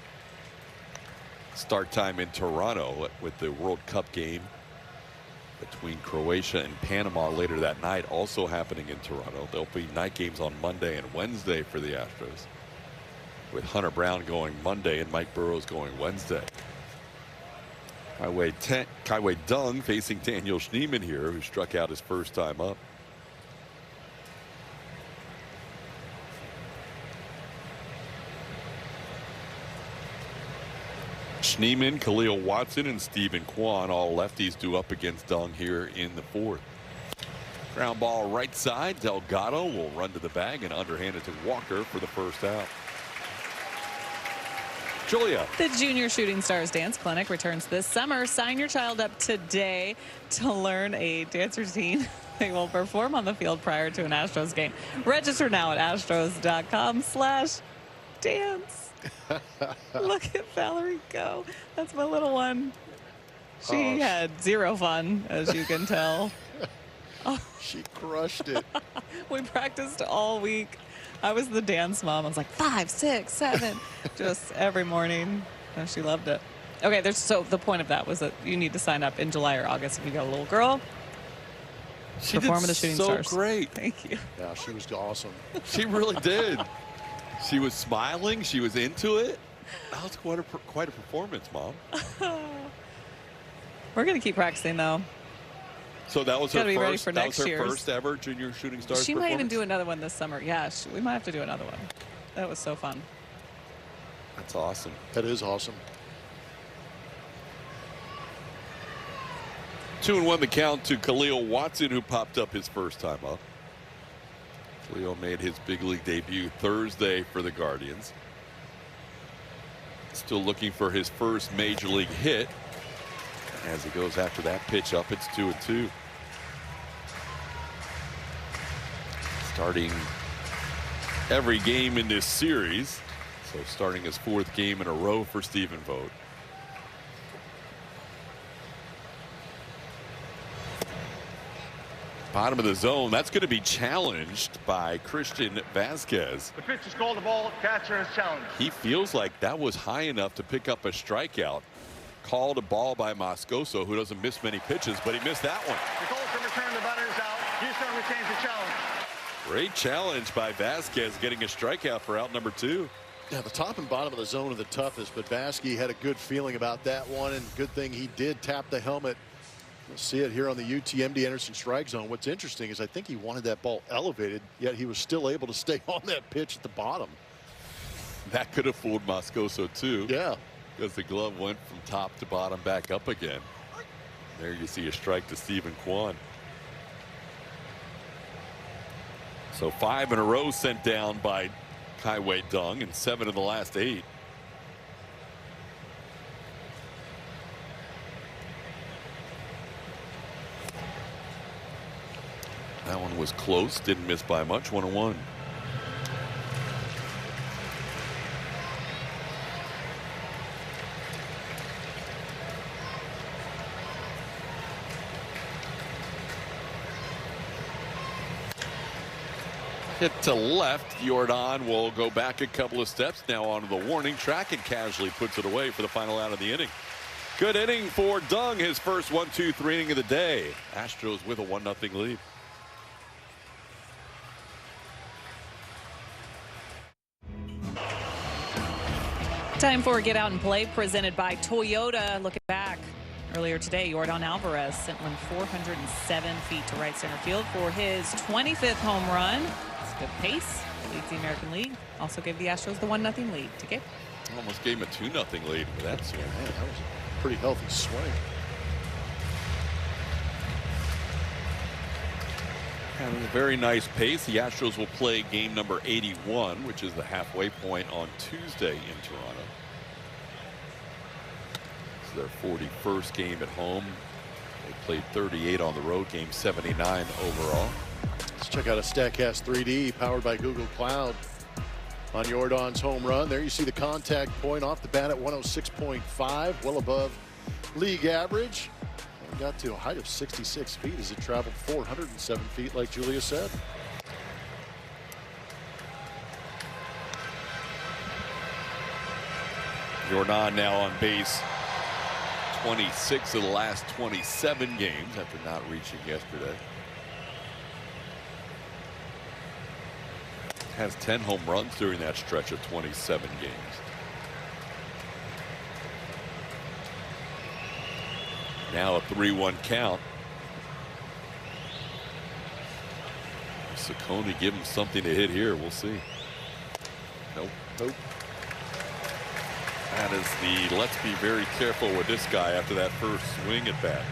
start time in Toronto with the World Cup game between Croatia and Panama later that night also happening in Toronto. There'll be night games on Monday and Wednesday for the Astros, with Hunter Brown going Monday and Mike Burrows going Wednesday. Kai-Wei Dung facing Daniel Schneemann here, who struck out his first time up. Schneemann, Khalil Watson, and Stephen Kwan, all lefties, due up against Dung here in the fourth. Ground ball right side. Delgado will run to the bag and underhand it to Walker for the first out. Julia. The Junior Shooting Stars Dance Clinic returns this summer. Sign your child up today to learn a dance routine they will perform on the field prior to an Astros game. Register now at astros.com/dance. Look at Valerie go. That's my little one. She had zero fun, as you can tell. She crushed it. We practiced all week. I was the dance mom. I was like 5, 6, 7, just every morning. And she loved it. Okay, so the point of that was that you need to sign up in July or August if you got a little girl. She did with the Shooting Stars. Great. Thank you. Yeah, she was awesome. She really did. She was smiling. She was into it. That was quite a performance, Mom. We're going to keep practicing, though. So that was her Gotta be ready first. for That was next her year's. first ever Junior Shooting Stars. She might even do another one this summer. Yeah, we might have to do another one. That was so fun. That's awesome. That is awesome. 2-1 the count to Khalil Watson, who popped up his first time up. Khalil made his big league debut Thursday for the Guardians. Still looking for his first major league hit. As he goes after that pitch up, it's 2-2. Starting every game in this series. So starting his fourth game in a row for Stephen Vogt. Bottom of the zone. That's going to be challenged by Christian Vasquez. The pitch is called a ball. Catcher is challenged. He feels like that was high enough to pick up a strikeout. Called a ball by Moscoso, who doesn't miss many pitches, but he missed that one. The call for return. The batter is out. Houston retains the challenge. Great challenge by Vasquez, getting a strikeout for out number 2. Yeah, the top and bottom of the zone are the toughest, but Vasquez had a good feeling about that one, and good thing he did tap the helmet. You'll see it here on the UTMD Anderson strike zone. What's interesting is I think he wanted that ball elevated, yet he was still able to stay on that pitch at the bottom. That could have fooled Moscoso too. Yeah. Because the glove went from top to bottom back up again. There you see a strike to Stephen Kwan. So 5 in a row sent down by Kai-Wei Dung, and 7 in the last 8. That one was close, didn't miss by much. 1-1. Hit to left. Jordan will go back a couple of steps now onto the warning track and casually puts it away for the final out of the inning. Good inning for Dung, his first 1-2-3 inning of the day. Astros with a 1-0 lead. Time for Get Out and Play, presented by Toyota. Looking back earlier today, Yordan Alvarez sent one 407 feet to right center field for his 25th home run. It's good pace. Leads the American League. Also gave the Astros the 1-0 lead. TK. Almost gave him a 2-0 lead with that swing. Man, that was a pretty healthy swing. And a very nice pace. The Astros will play game number 81, which is the halfway point on Tuesday in Toronto. It's their 41st game at home. They played 38 on the road, game 79 overall. Let's check out a StatCast 3D powered by Google Cloud. On Yordan's home run, there you see the contact point off the bat at 106.5, well above league average. And got to a height of 66 feet as it traveled 407 feet, like Julia said. Yordan now on base 26 of the last 27 games after not reaching yesterday. Has 10 home runs during that stretch of 27 games. Now a 3-1 count. Ciccone give him something to hit here. We'll see. Nope. That is the let's be very careful with this guy after that first swing at bat.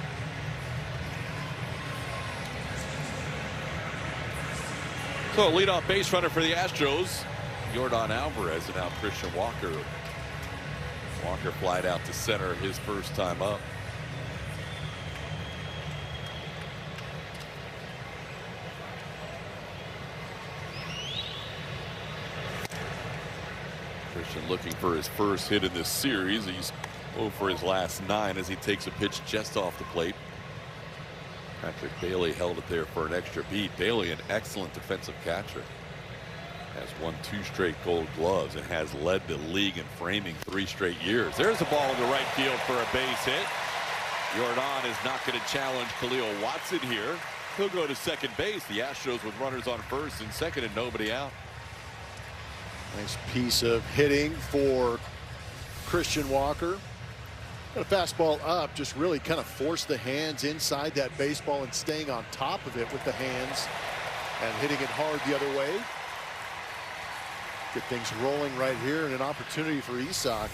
So leadoff base runner for the Astros, Yordan Alvarez, and now Christian Walker. Walker flied out to center his first time up. Christian looking for his first hit in this series. He's 0 for his last 9 as he takes a pitch just off the plate. Patrick Bailey held it there for an extra beat. Bailey, an excellent defensive catcher, has won 2 straight Gold Gloves and has led the league in framing 3 straight years. There's a ball in the right field for a base hit. Yordan is not going to challenge Khalil Watson here. He'll go to second base. The Astros with runners on first and second and nobody out. Nice piece of hitting for Christian Walker. Got a fastball up, just really kind of forced the hands inside that baseball and staying on top of it with the hands and hitting it hard the other way. Get things rolling right here and an opportunity for Isak.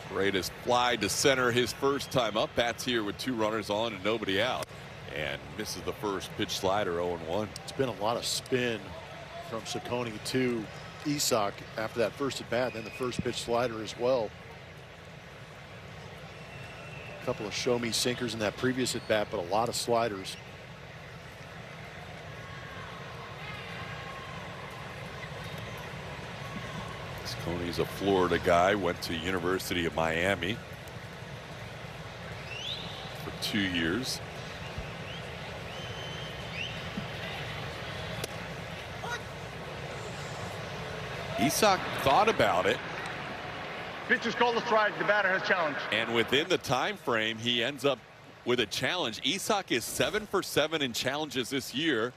Greatest fly to center his first time up. Bats here with 2 runners on and nobody out. And misses the first pitch slider 0-1. It's been a lot of spin from Ciccone to Isak after that first at bat, then the first pitch slider as well. A couple of show me sinkers in that previous at bat, but a lot of sliders. Ciccone's a Florida guy, went to University of Miami for 2 years. Isak thought about it. Pitch is called a strike. The batter has challenged. And within the time frame, he ends up with a challenge. Isak is 7 for 7 in challenges this year.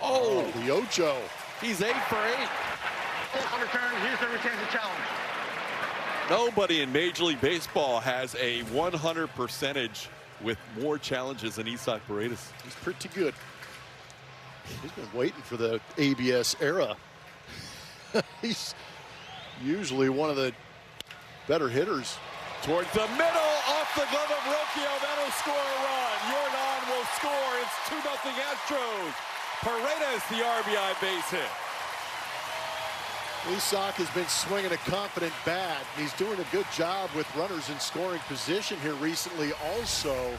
Oh, the Ocho. He's 8 for 8. On return, Houston retains the challenge. Nobody in Major League Baseball has a 100% with more challenges than Isak Paredes. He's pretty good. He's been waiting for the ABS era. He's usually one of the better hitters. Towards the middle, off the glove of Rocchio. That'll score a run. Yordan will score. It's 2-0 Astros. Paredes the RBI base hit. Isak has been swinging a confident bat. He's doing a good job with runners in scoring position here recently. Also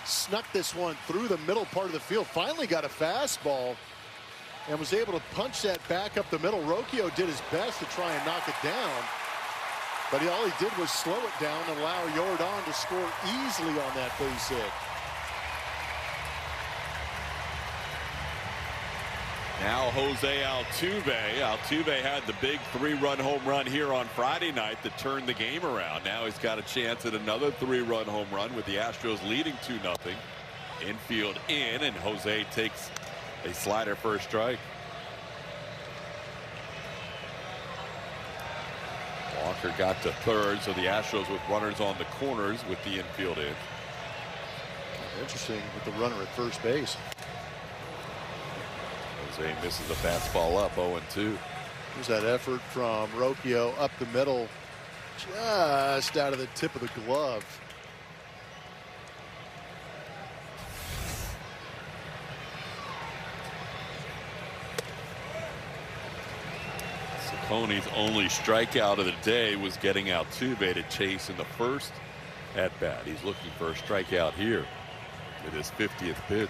snuck this one through the middle part of the field. Finally got a fastball and was able to punch that back up the middle. Rocchio did his best to try and knock it down, but all he did was slow it down and allow Yordan to score easily on that base hit. Now Jose Altuve. Altuve had the big 3-run home run here on Friday night that turned the game around. Now he's got a chance at another 3-run home run with the Astros leading 2-0. Infield in, and Jose takes a slider for a strike. Walker got to third, so the Astros with runners on the corners with the infield in. Interesting with the runner at first base. Jose misses a fastball up 0-2. Here's that effort from Rocchio up the middle, just out of the tip of the glove. Coney's only strikeout of the day was getting Altuve to chase in the first at bat. He's looking for a strikeout here with his 50th pitch.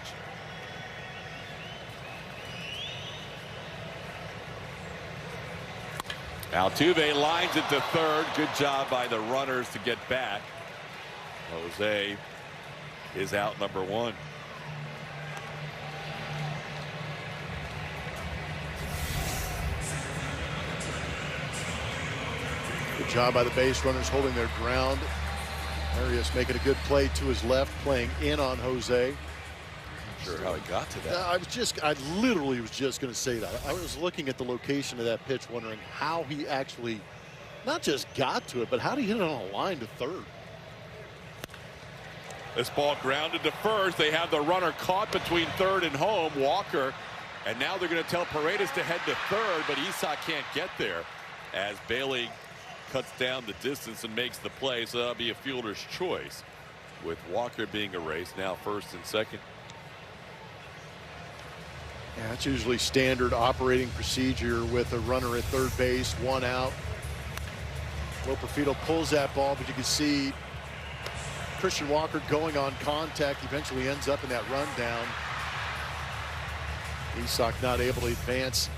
Altuve lines it to third. Good job by the runners to get back. Jose is out number 1. Good job by the base runners holding their ground. Arias making a good play to his left, playing in on Jose. Not sure how he got to that. I literally was just going to say that. I was looking at the location of that pitch, wondering how he actually not just got to it, but how did he hit it on a line to third? This ball grounded to first. They have the runner caught between third and home, Walker, and now they're going to tell Paredes to head to third, but Isak can't get there as Bailey cuts down the distance and makes the play, so that'll be a fielder's choice with Walker being erased. Now first and second. Yeah, that's usually standard operating procedure with a runner at third base, 1 out. Loperfido pulls that ball, but you can see Christian Walker going on contact, eventually ends up in that rundown. Isak not able to advance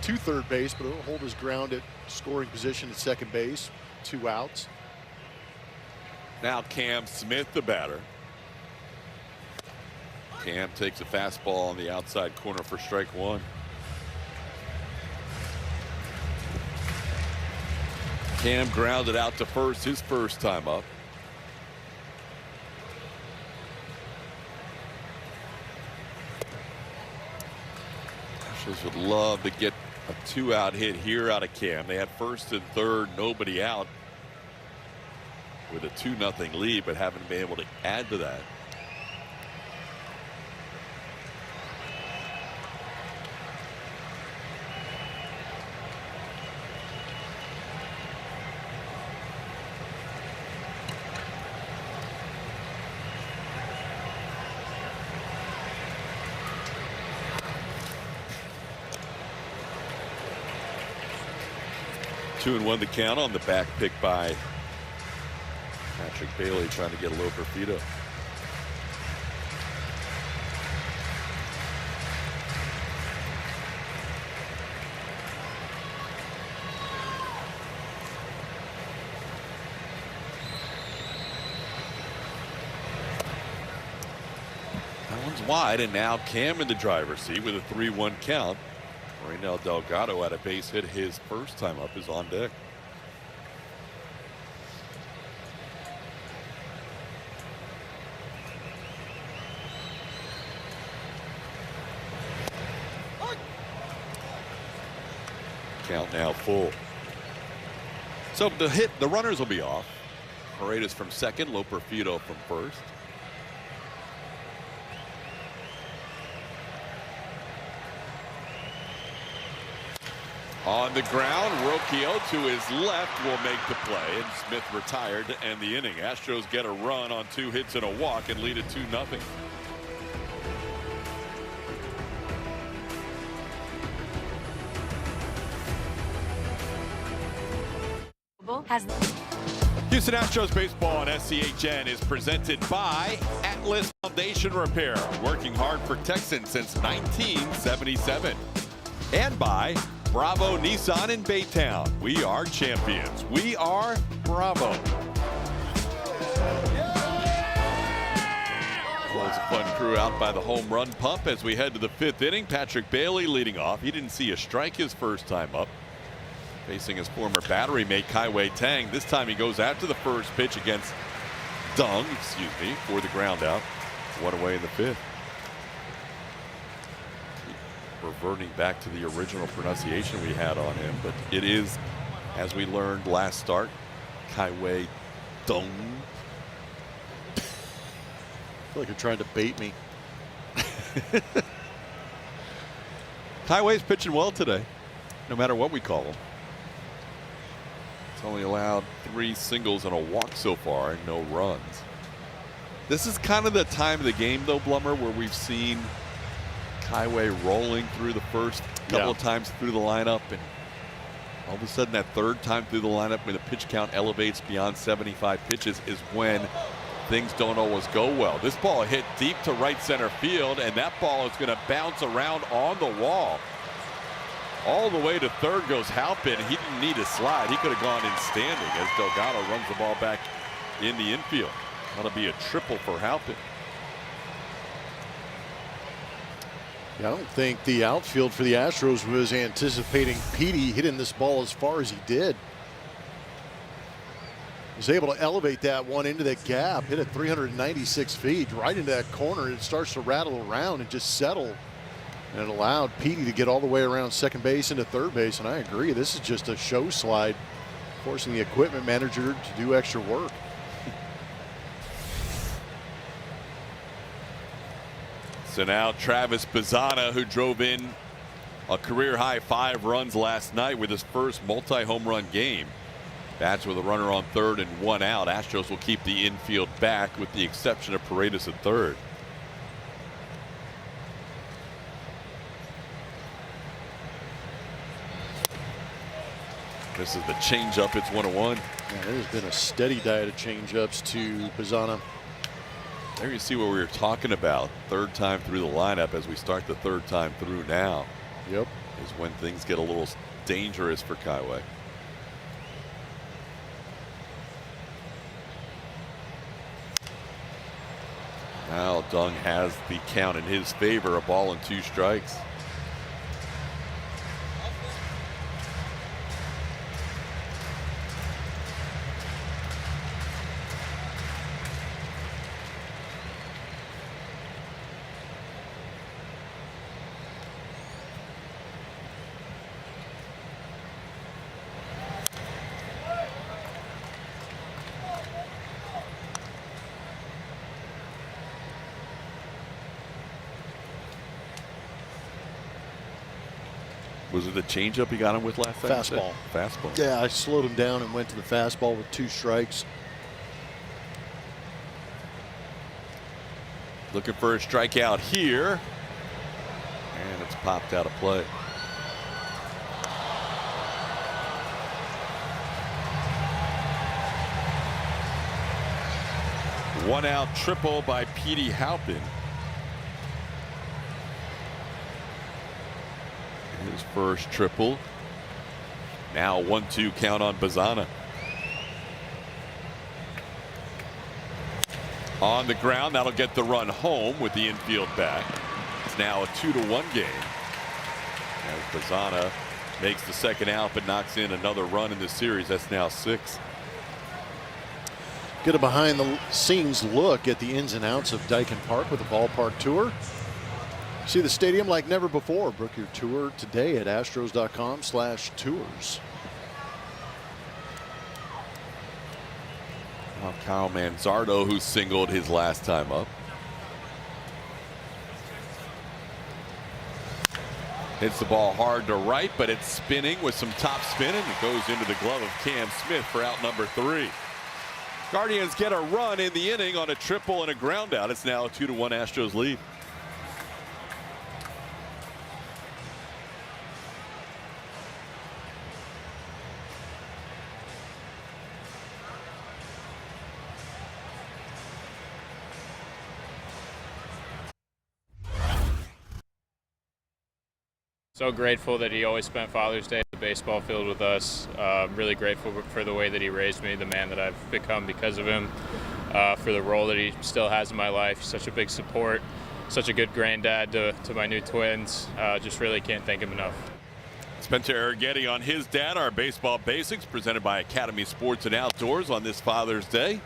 to third base, but he'll hold his ground at scoring position at second base. 2 outs. Now Cam Smith, the batter. Cam takes a fastball on the outside corner for strike 1. Cam grounded out to first his first time up. Astros would love to get a 2-out hit here out of Cam. They had first and third, nobody out with a 2-0 lead, but haven't been able to add to that. Two and 1 the count on the back pick by Patrick Bailey, trying to get Loperfido. That one's wide, and now Cam in the driver's seat with a 3-1 count. Reynel Delgado at a base hit his first time up is on deck. Count now full. So the runners will be off. Paredes from second, Loperfido from first. On the ground, Rocchio to his left will make the play, and Smith retired to end the inning. Astros get a run on 2 hits and a walk and lead it 2-0. Houston Astros baseball on SCHN is presented by Atlas Foundation Repair, working hard for Texans since 1977. And by Bravo Nissan in Baytown. We are champions. We are Bravo. was a fun crew out by the home run pump as we head to the 5th inning. Patrick Bailey leading off. He didn't see a strike his first time up, facing his former battery mate Kai-Wei Tang. This time he goes after the first pitch against Dung, for the ground out. One away in the 5th. Reverting back to the original pronunciation we had on him, but it is, as we learned last start, Kai-Wei Dung. I feel like you're trying to bait me. Kai-Wei's pitching well today, no matter what we call him. He's only allowed 3 singles and a walk so far and no runs. This is kind of the time of the game, though, Blummer, where we've seen Kai-Wei rolling through the first couple of times through the lineup, and all of a sudden that third time through the lineup when the pitch count elevates beyond 75 pitches is when things don't always go well. This ball hit deep to right center field, and that ball is going to bounce around on the wall. All the way to third goes Halpin. He didn't need a slide. He could have gone in standing as Delgado runs the ball back in the infield. That'll be a triple for Halpin. Yeah, I don't think the outfield for the Astros was anticipating Petey hitting this ball as far as he did. He was able to elevate that one into that gap, hit it 396 feet, right into that corner. It starts to rattle around and just settle. And it allowed Petey to get all the way around second base into third base. And I agree, this is just a show slide, forcing the equipment manager to do extra work. So now Travis Bazzana, who drove in a career-high 5 runs last night with his first multi-home run game, bats with a runner on third and 1 out. Astros will keep the infield back with the exception of Paredes at third. This is the changeup. It's 1-1. Yeah, there's been a steady diet of changeups to Bazzana. There you see what we were talking about. Third time through the lineup as we start the third time through now. Yep. Is when things get a little dangerous for Kai-Wei. Now Dung has the count in his favor, a ball and 2 strikes. Was it the changeup he got him with last time? Fastball. Fastball. Yeah, I slowed him down and went to the fastball with 2 strikes. Looking for a strikeout here. And it's popped out of play. One out triple by Petey Halpin. His first triple. Now 1-2 count on Bazzana. On the ground, that'll get the run home with the infield back. It's now a 2-1 game. As Bazzana makes the second out but knocks in another run in this series. That's now 6. Get a behind the scenes look at the ins and outs of Dyken Park with a ballpark tour. See the stadium like never before. Book your tour today at astros.com/tours. Now Kyle Manzardo, who singled his last time up. Hits the ball hard to right, but it's spinning with some top spin, and it goes into the glove of Cam Smith for out number 3. Guardians get a run in the inning on a triple and a ground out. It's now a 2-1 Astros lead. So grateful that he always spent Father's Day at the baseball field with us. Really grateful for the way that he raised me, the man that I've become because of him. for the role that he still has in my life. He's such a big support, such a good granddad to my new twins. Just really can't thank him enough. Spencer Arrighetti on his dad. Our baseball basics presented by Academy Sports and Outdoors on this Father's Day.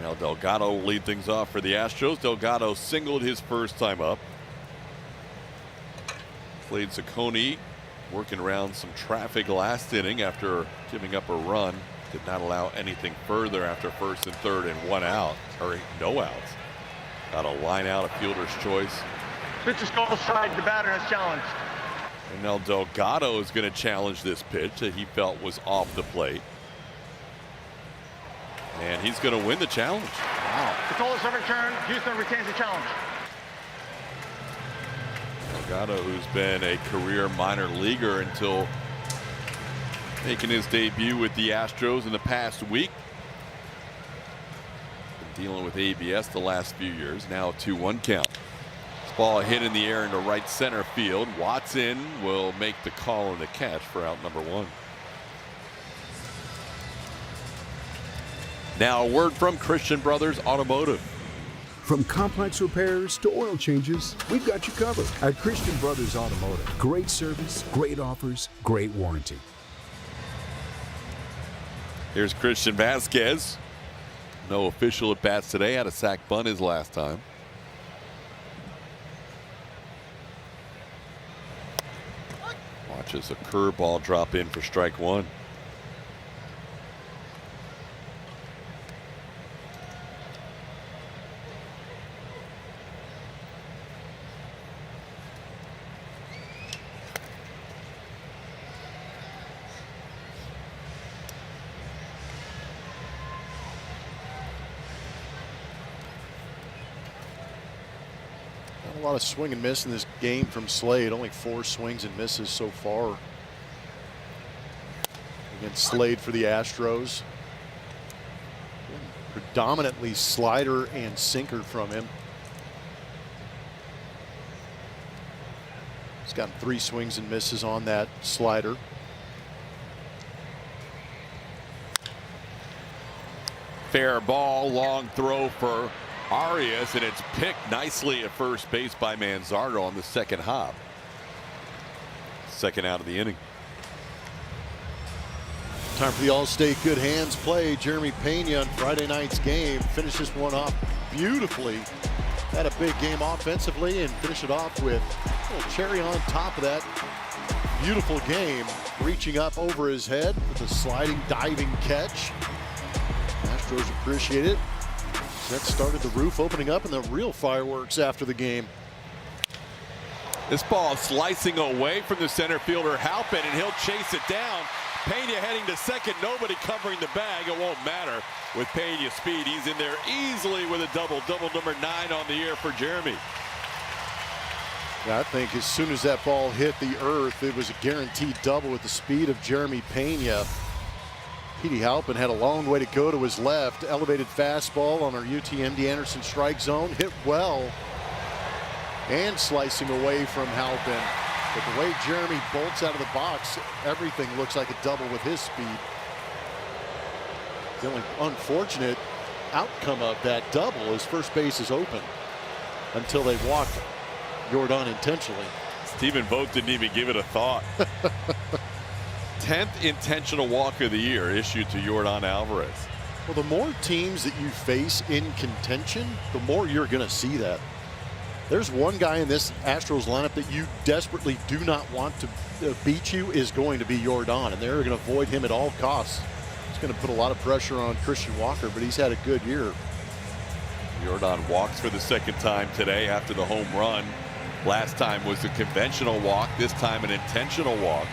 Now Delgado will lead things off for the Astros. Delgado singled his first time up. Slade Ciccone working around some traffic last inning after giving up a run. Did not allow anything further after first and third and 1 out, or no outs. Got a line out, a fielder's choice. Pitch is called strike. The batter has challenged. And now Delgado is going to challenge this pitch that he felt was off the plate. And he's going to win the challenge. Wow. The call is overturned. Houston retains the challenge. Delgado, who's been a career minor leaguer until making his debut with the Astros in the past week. Been dealing with ABS the last few years. Now a 2-1 count. This ball hit in the air into right center field. Watson will make the call and the catch for out number 1. Now a word from Christian Brothers Automotive. From complex repairs to oil changes, we've got you covered at Christian Brothers Automotive. Great service, great offers, great warranty. Here's Christian Vasquez. No official at bats today. Had a sac bunt his last time. Watches a curveball drop in for strike 1. A lot of swing and miss in this game from Slade. Only 4 swings and misses so far against Slade for the Astros. Predominantly slider and sinker from him. He's gotten 3 swings and misses on that slider. Fair ball, long throw for Arias, and it's picked nicely at first base by Manzardo on the second hop. Second out of the inning. Time for the All-State good hands play. Jeremy Pena on Friday night's game finished this one off beautifully. Had a big game offensively and finished it off with a little cherry on top of that beautiful game. Reaching up over his head with a sliding, diving catch. Astros appreciate it. That started the roof opening up and the real fireworks after the game. This ball slicing away from the center fielder Halpin, and he'll chase it down. Pena heading to second, nobody covering the bag. It won't matter with Pena's speed. He's in there easily with a double number 9 on the year for Jeremy. Yeah, I think as soon as that ball hit the earth, it was a guaranteed double with the speed of Jeremy Pena. Petey Halpin had a long way to go to his left. Elevated fastball on our UTMD Anderson strike zone. Hit well. And slicing away from Halpin. But the way Jeremy bolts out of the box, everything looks like a double with his speed. The only unfortunate outcome of that double is first base is open until they walked Jordan intentionally. Stephen Vogt didn't even give it a thought. 10th intentional walk of the year issued to Jordan Alvarez. Well, the more teams that you face in contention, the more you're going to see that. There's one guy in this Astros lineup that you desperately do not want to beat you is going to be Jordan, and they're going to avoid him at all costs. It's going to put a lot of pressure on Christian Walker, but he's had a good year. Jordan walks for the second time today after the home run. Last time was a conventional walk, this time an intentional walk.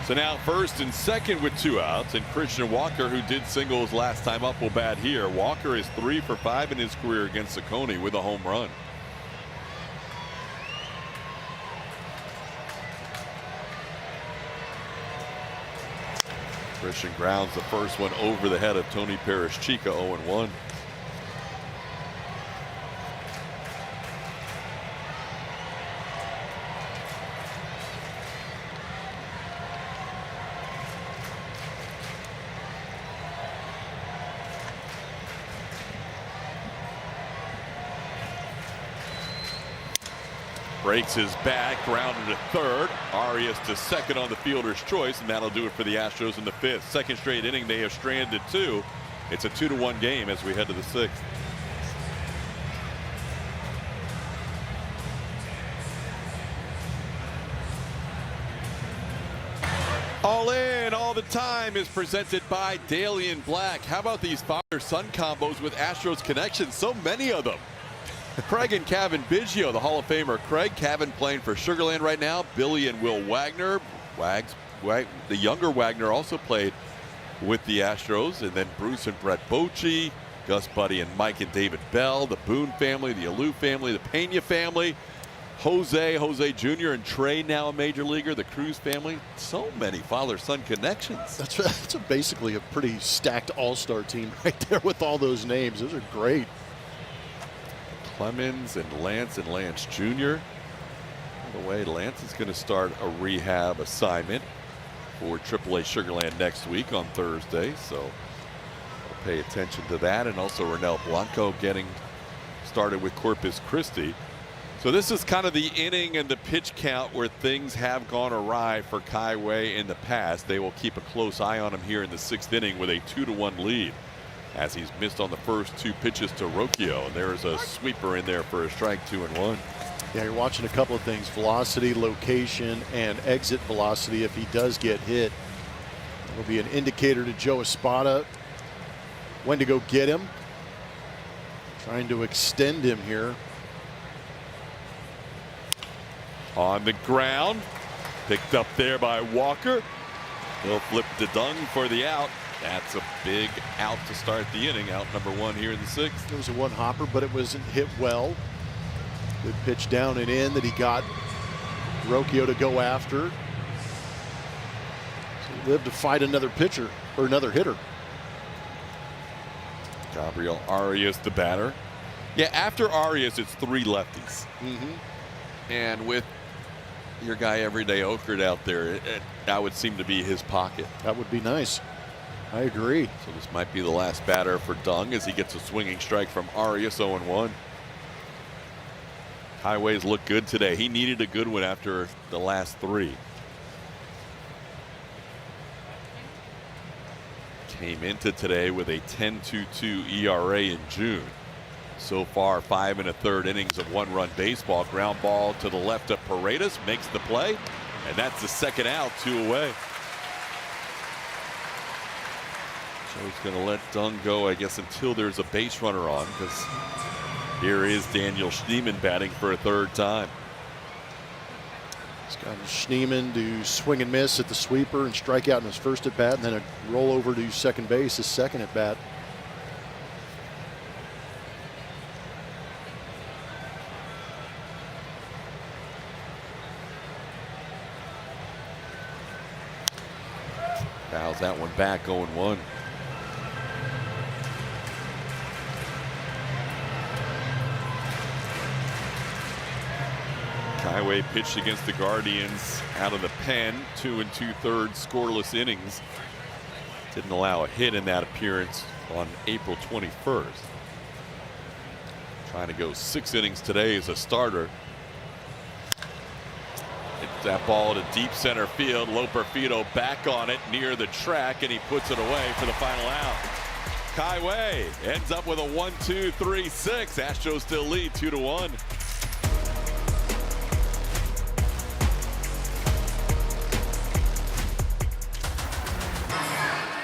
So now first and second with 2 outs, and Christian Walker, who did singles last time up, will bat here. Walker is 3 for 5 in his career against Ciccone with a home run. Christian grounds the first one over the head of Tony Perez-Chica, 0-1. Breaks his back, grounded to third. Arias to second on the fielder's choice, and that'll do it for the Astros in the 5th. Second straight inning, they have stranded 2. It's a 2-1 game as we head to the 6th. All in, all the time is presented by Dalian Black. How about these father-son combos with Astros connections? So many of them. Craig and Kevin Biggio, the Hall of Famer Craig. Kevin playing for Sugarland right now. Billy and Will Wagner. The younger Wagner also played with the Astros. And then Bruce and Brett Bochy, Gus Buddy and Mike and David Bell, the Boone family, the Alou family, the Pena family, Jose Jr. and Trey, now a major leaguer, the Cruz family. So many father-son connections. That's basically a pretty stacked all-star team right there with all those names. Those are great. Clemens and Lance Jr. By the way, Lance is going to start a rehab assignment for AAA Sugarland next week on Thursday, so we'll pay attention to that. And also Ronel Blanco getting started with Corpus Christi. So this is kind of the inning and the pitch count where things have gone awry for Kai Wei in the past. They will keep a close eye on him here in the 6th inning with a 2-1 lead, as he's missed on the first 2 pitches to Rocchio. And there's a sweeper in there for a strike, 2-1. Yeah, you're watching a couple of things: velocity, location, and exit velocity. If he does get hit, it'll be an indicator to Joe Espada when to go get him. Trying to extend him here. On the ground, picked up there by Walker. He'll flip to Dung for the out. That's a big out to start the inning. Out number 1 here in the 6th. It was a one hopper, but it wasn't hit well. Good pitch down and in that he got Rocchio to go after. So he lived to fight another pitcher or another hitter. Gabriel Arias, the batter. Yeah, after Arias, it's 3 lefties. And with your guy Everyday Okert out there, that would seem to be his pocket. That would be nice. I agree. So this might be the last batter for Dung as he gets a swinging strike from Arias, 0-1. Highways look good today. He needed a good one after the last 3. Came into today with a 10.22 ERA in June. So far, 5 1/3 innings of 1-run baseball. Ground ball to the left of Paredes, makes the play, and that's the second out, 2 away. So he's going to let Dung go, I guess, until there's a base runner on, because here is Daniel Schneemann batting for a 3rd time. He's got Schneemann to swing and miss at the sweeper and strike out in his first at bat, and then a roll over to second base, his second at bat. Fouls that one back, 0-1. Kaiway pitched against the Guardians out of the pen, 2 2/3 scoreless innings. Didn't allow a hit in that appearance on April 21st. Trying to go 6 innings today as a starter. Hits that ball to deep center field. Loperfido back on it near the track, and he puts it away for the final out. Kaiway ends up with a 1-2-3-6. Astros still lead 2-1.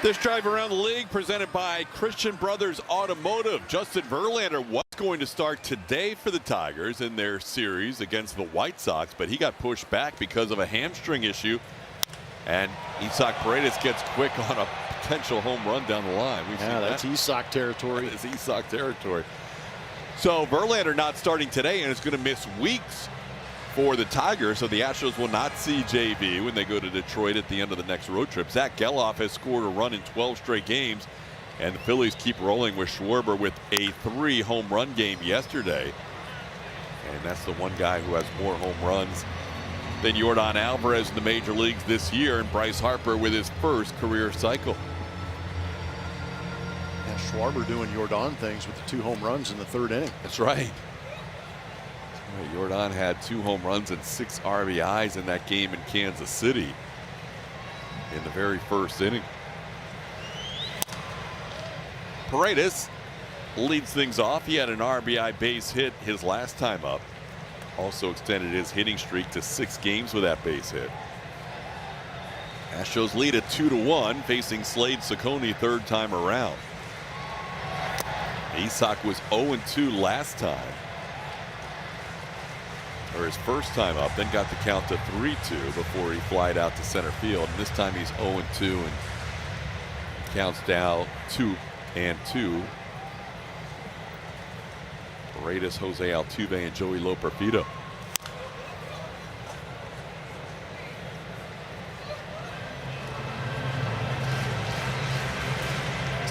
This drive around the league presented by Christian Brothers Automotive. Justin Verlander was going to start today for the Tigers in their series against the White Sox, but he got pushed back because of a hamstring issue. And Isaac Paredes gets quick on a potential home run down the line. We've seen that's Isaac territory. That is Isaac territory. So Verlander not starting today, and is going to miss weeks for the Tigers, so the Astros will not see JV when they go to Detroit at the end of the next road trip. Zach Geloff has scored a run in 12 straight games, and the Phillies keep rolling with Schwarber with a 3 home run game yesterday. And that's the one guy who has more home runs than Yordan Alvarez in the major leagues this year, and Bryce Harper with his first career cycle. Yeah, Schwarber doing Yordan things with the 2 home runs in the 3rd inning. That's right. Jordan had 2 home runs and 6 RBIs in that game in Kansas City in the very first inning. Paredes leads things off. He had an RBI base hit his last time up. Also extended his hitting streak to 6 games with that base hit. Astros lead at 2-1, facing Slade Ciccone third time around. Isak was 0-2 last time, or his first time up, then got the count to 3-2 before he flied out to center field. And this time he's 0-2 and counts down 2-2. Paredes, Jose Altuve, and Joey Loperfido.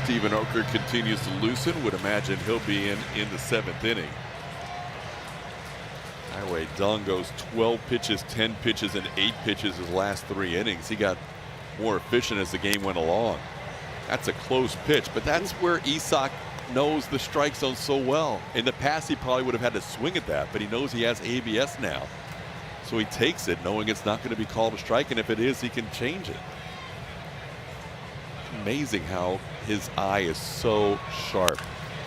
Steven Okert continues to loosen. Would imagine he'll be in the 7th inning. Highway Dung goes 12 pitches, 10 pitches, and 8 pitches his last 3 innings. He got more efficient as the game went along. That's a close pitch, but that's where Isak knows the strike zone so well. In the past, he probably would have had to swing at that, but he knows he has ABS now. So he takes it knowing it's not going to be called a strike, and if it is, he can change it. Amazing how his eye is so sharp.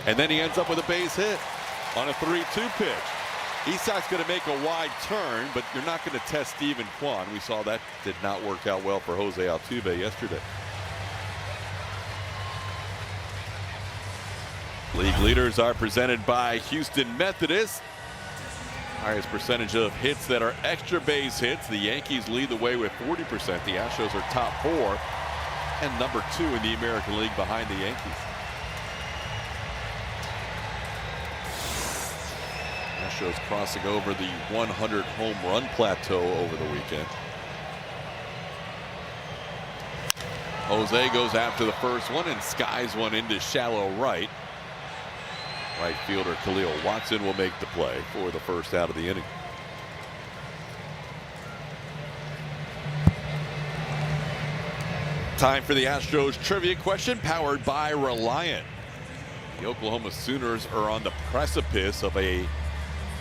And then he ends up with a base hit on a 3-2 pitch. Isak's going to make a wide turn, but you're not going to test Steven Kwan. We saw that did not work out well for Jose Altuve yesterday. League leaders are presented by Houston Methodist. Highest percentage of hits that are extra base hits. The Yankees lead the way with 40%. The Astros are top 4 and number 2 in the American League behind the Yankees. Astros crossing over the 100 home run plateau over the weekend. Jose goes after the first one and skies one into shallow right. Right fielder Khalil Watson will make the play for the first out of the inning. Time for the Astros trivia question, powered by Reliant. The Oklahoma Sooners are on the precipice of a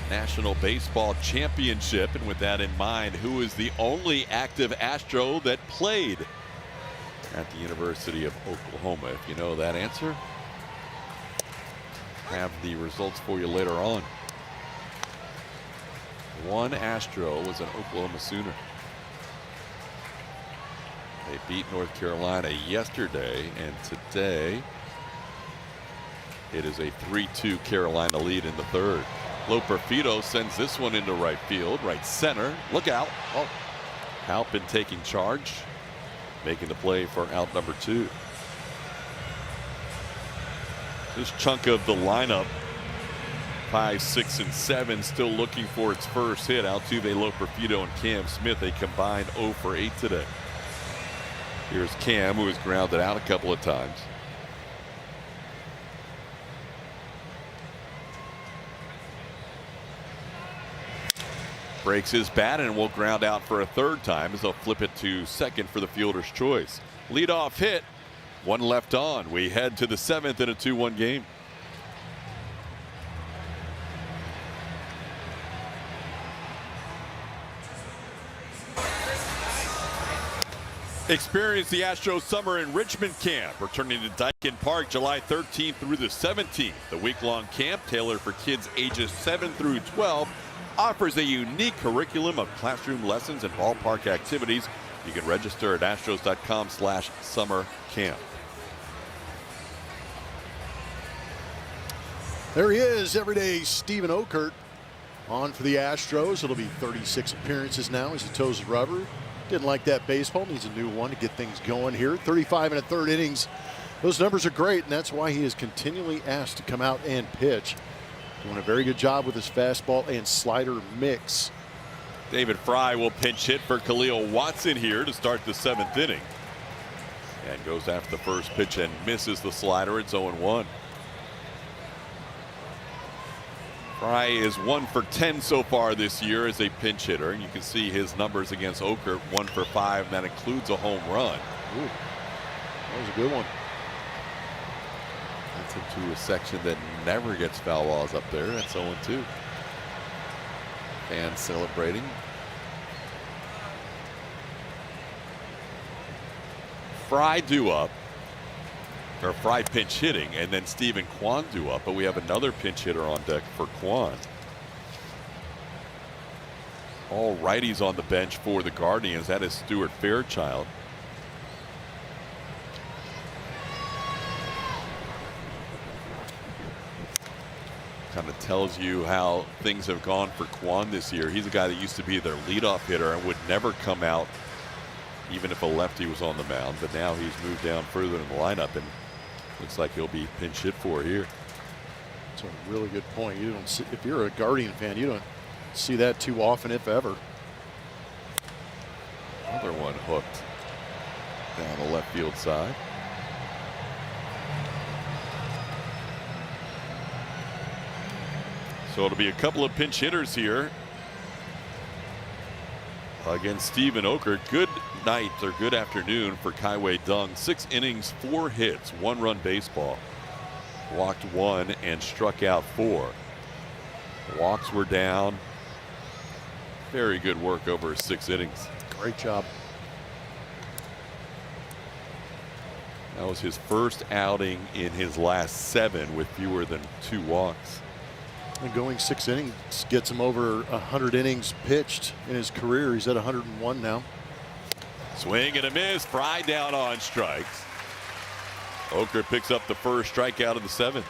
National Baseball Championship, and with that in mind, who is the only active Astro that played at the University of Oklahoma? If you know that answer, have the results for you later on. One Astro was an Oklahoma Sooner. They beat North Carolina yesterday, and today it is a 3-2 Carolina lead in the third. Loperfido sends this one into right field, right center. Look out. Oh, Halpin taking charge, making the play for out number 2. This chunk of the lineup, 5, 6, and 7, still looking for its first hit. Altuve, Loperfido, and Cam Smith, a combined 0 for 8 today. Here's Cam, who was grounded out a couple of times. Breaks his bat and will ground out for a third time as they'll flip it to second for the fielder's choice. Leadoff hit, 1 left on. We head to the 7th in a 2-1 game. Experience the Astros Summer Enrichment Camp, returning to Daikin Park July 13th through the 17th. The week-long camp, tailored for kids ages 7 through 12, offers a unique curriculum of classroom lessons and ballpark activities. You can register at astros.com/summercamp. There he is, everyday Steven Okert on for the Astros. It'll be 36 appearances now as he toes the rubber. Didn't like that baseball, needs a new one to get things going here. 35 1/3 innings. Those numbers are great, and that's why he is continually asked to come out and pitch. Doing a very good job with his fastball and slider mix. David Fry will pinch hit for Khalil Watson here to start the 7th inning. And goes after the first pitch and misses the slider. It's 0-1. Fry is 1 for 10 so far this year as a pinch hitter, and you can see his numbers against Okert, 1 for 5, and that includes a home run. Ooh, that was a good one. That's into a section that never gets foul balls up there. That's 0-2. Fans celebrating. Fry due up, or Fry pinch hitting, and then Stephen Kwan due up, but we have another pinch hitter on deck for Kwan. All righties on the bench for the Guardians. That is Stuart Fairchild. Kind of tells you how things have gone for Kwan this year. He's a guy that used to be their leadoff hitter and would never come out even if a lefty was on the mound, but now he's moved down further in the lineup and looks like he'll be pinch hit for here. That's a really good point. You don't see, if you're a Guardian fan, you don't see that too often, if ever. Another one hooked down the left field side. So it'll be a couple of pinch hitters here against Steven Oker. Good night or good afternoon for Kaiwei Dung. 6 innings, 4 hits, 1-run baseball. Walked 1 and struck out 4. The walks were down. Very good work over 6 innings. Great job. That was his first outing in his last 7 with fewer than 2 walks. And going 6 innings gets him over 100 innings pitched in his career. He's at 101 now. Swing and a miss. Fry down on strikes. Oker picks up the first strikeout of the 7th.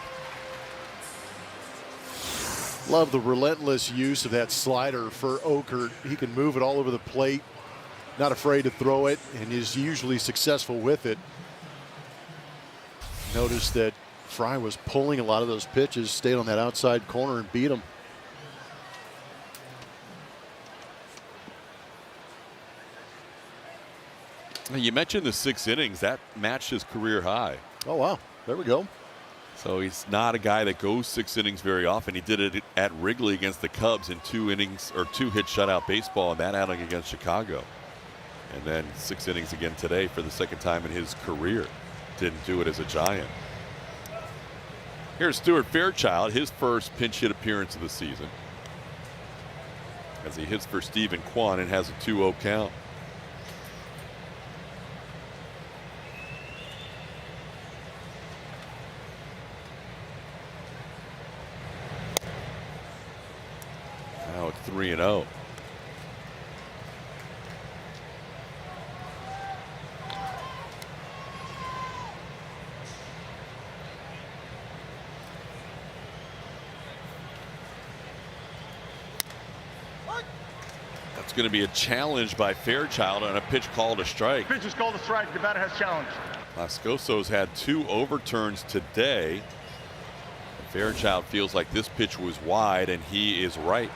Love the relentless use of that slider for Oker. He can move it all over the plate. Not afraid to throw it, and is usually successful with it. Notice that Fry was pulling a lot of those pitches, stayed on that outside corner and beat him. You mentioned the 6 innings. That matched his career high. Oh, wow. There we go. So he's not a guy that goes 6 innings very often. He did it at Wrigley against the Cubs in 2 innings or 2-hit shutout baseball in that outing against Chicago. And then 6 innings again today for the 2nd time in his career. Didn't do it as a Giant. Here's Stuart Fairchild, his first pinch hit appearance of the season, as he hits for Stephen Kwan and has a 2-0 count. Now it's 3-0. That's going to be a challenge by Fairchild on a pitch called a strike. Pitch is called a strike. The batter has challenged. Moscoso's had 2 overturns today. Fairchild feels like this pitch was wide, and he is right.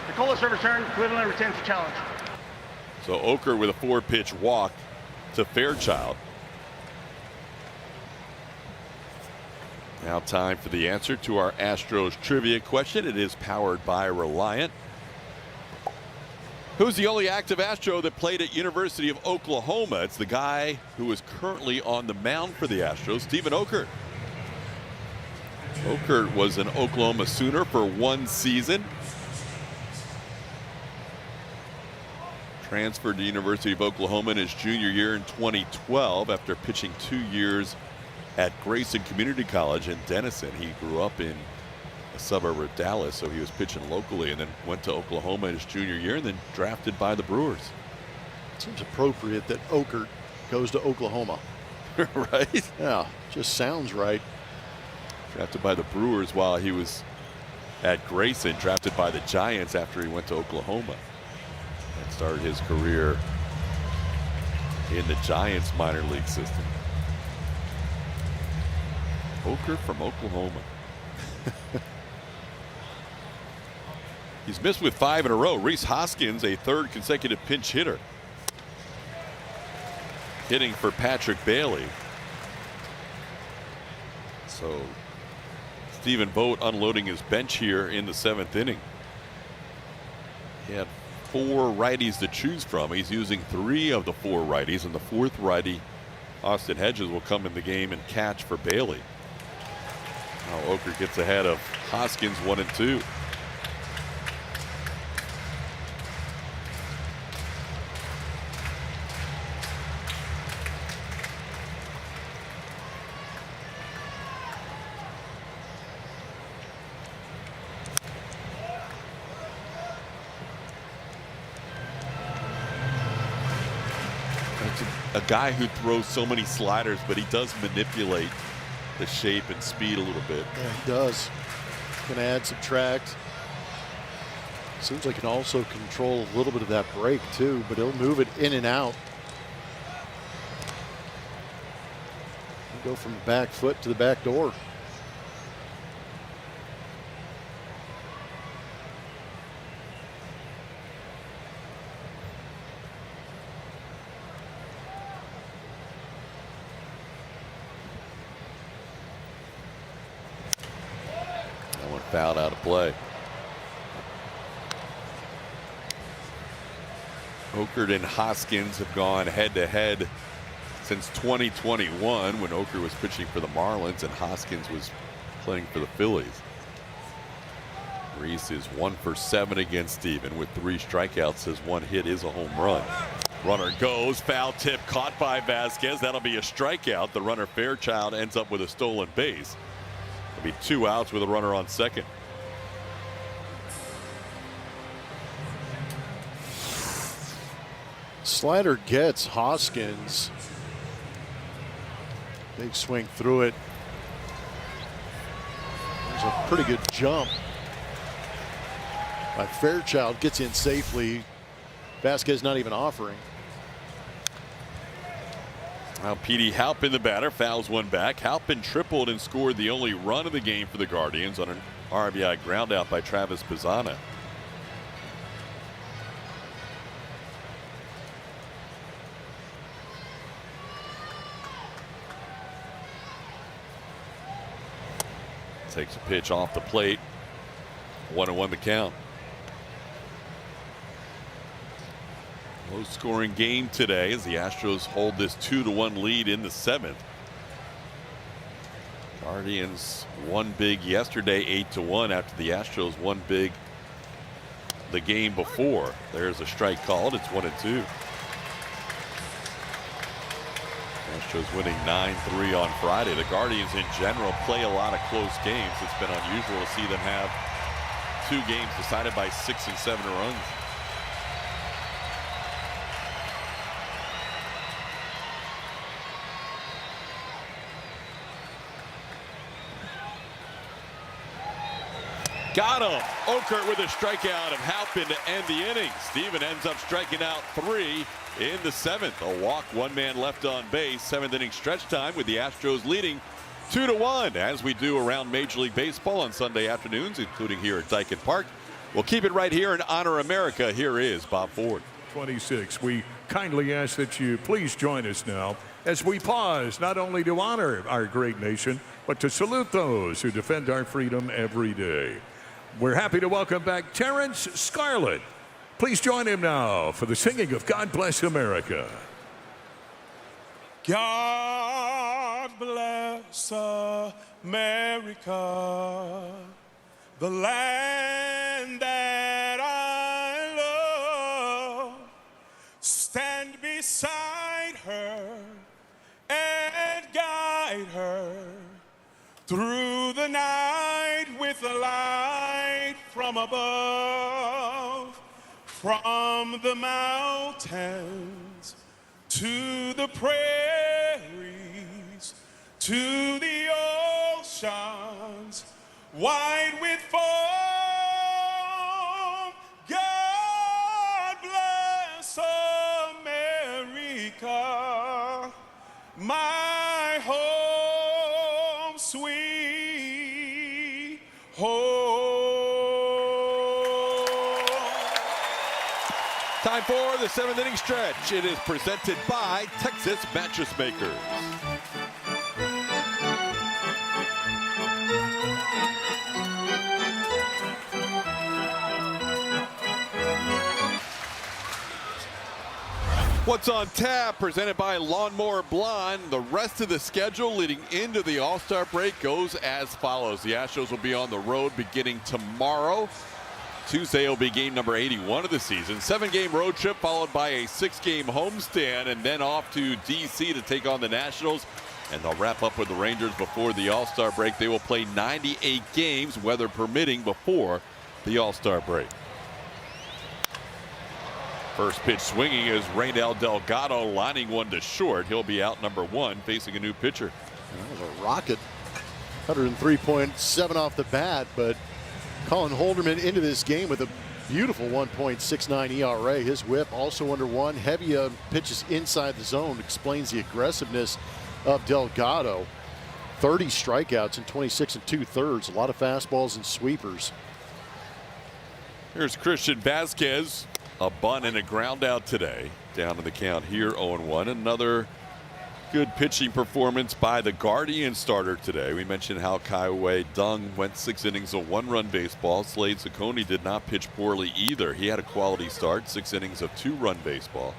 The call is overturned. Cleveland retains the challenge. So Oker with a 4-pitch walk to Fairchild. Now time for the answer to our Astros trivia question. It is powered by Reliant. Who's the only active Astro that played at University of Oklahoma? It's the guy who is currently on the mound for the Astros, Steven Oker. Oker was an Oklahoma Sooner for 1 season. Transferred to University of Oklahoma in his junior year in 2012 after pitching 2 years at Grayson Community College in Denison. He grew up in a suburb of Dallas, so he was pitching locally and then went to Oklahoma in his junior year and then drafted by the Brewers. Seems appropriate that Oker goes to Oklahoma. Right? Yeah, just sounds right. Drafted by the Brewers while he was at Grayson, drafted by the Giants after he went to Oklahoma. And started his career in the Giants minor league system. Oker from Oklahoma. He's missed with 5 in a row. Rhys Hoskins, a 3rd consecutive pinch hitter, hitting for Patrick Bailey. So Stephen Vogt unloading his bench here in the 7th inning. He had 4 righties to choose from. He's using 3 of the 4 righties, and the 4th righty, Austin Hedges, will come in the game and catch for Bailey. Now Oker gets ahead of Hoskins 1-2. a guy who throws so many sliders, but he does manipulate the shape and speed a little bit. Yeah, he does. Can add, subtract. Seems like he can also control a little bit of that break too, but he'll move it in and out. He'll go from the back foot to the back door. That one fouled out of play. Okert and Hoskins have gone head-to-head since 2021 when Okert was pitching for the Marlins and Hoskins was playing for the Phillies. Reese is 1 for 7 against Steven with 3 strikeouts. His 1 hit is a home run. Runner goes, foul tip caught by Vasquez. That'll be a strikeout. The runner Fairchild ends up with a stolen base. It'll be 2 outs with a runner on second. Slider gets Hoskins. Big swing through it. There's a pretty good jump by Fairchild. Gets in safely. Vasquez not even offering. Now Petey Halpin, the batter, fouls one back. Halpin tripled and scored the only run of the game for the Guardians on an RBI ground out by Travis Pizzana. Takes a pitch off the plate. 1-1 the count. Low scoring game today as the Astros hold this 2-1 lead in the 7th. Guardians won big yesterday 8-1 after the Astros won big the game before. There's a strike called. It's 1-2. Astros winning 9-3 on Friday. The Guardians in general play a lot of close games. It's been unusual to see them have 2 games decided by 6 and 7 runs. Got him. Okert with a strikeout of Halpin to end the inning. Steven ends up striking out 3 in the 7th. A walk, 1 man left on base. 7th inning stretch time with the Astros leading 2-1 as we do around Major League Baseball on Sunday afternoons, including here at Dyken Park. We'll keep it right here in Honor America. Here is Bob Ford. 26. We kindly ask that you please join us now as we pause not only to honor our great nation, but to salute those who defend our freedom every day. We're happy to welcome back Terrence Scarlett. Please join him now for the singing of God Bless America. God bless America, the land that I love. Stand beside her and guide her through the night with the light from above, from the mountains to the prairies, to the oceans, wide with foam. God bless America, my home, sweet home. Time for the 7th inning stretch. It is presented by Texas Mattress Makers. What's on tap, presented by Lawnmower Blonde. The rest of the schedule leading into the All-Star break goes as follows. The Astros will be on the road beginning tomorrow. Tuesday will be game number 81 of the season. 7-game road trip followed by a 6-game homestand and then off to D.C. to take on the Nationals. And they'll wrap up with the Rangers before the All-Star break. They will play 98 games, weather permitting, before the All-Star break. First pitch swinging is Reynel Delgado lining one to short. He'll be out number 1 facing a new pitcher. That was a rocket. 103.7 off the bat, but Colin Holderman into this game with a beautiful 1.69 ERA. His whip also under 1. Heavy pitches inside the zone explains the aggressiveness of Delgado. 30 strikeouts in 26 2/3. A lot of fastballs and sweepers. Here's Christian Vasquez. A bunt and a ground out today. Down in the count here, 0-1. Another good pitching performance by the Guardian starter today. We mentioned how Kaiwei Dung went 6 innings of 1-run baseball. Slade Ciccone did not pitch poorly either. He had a quality start, 6 innings of 2-run baseball.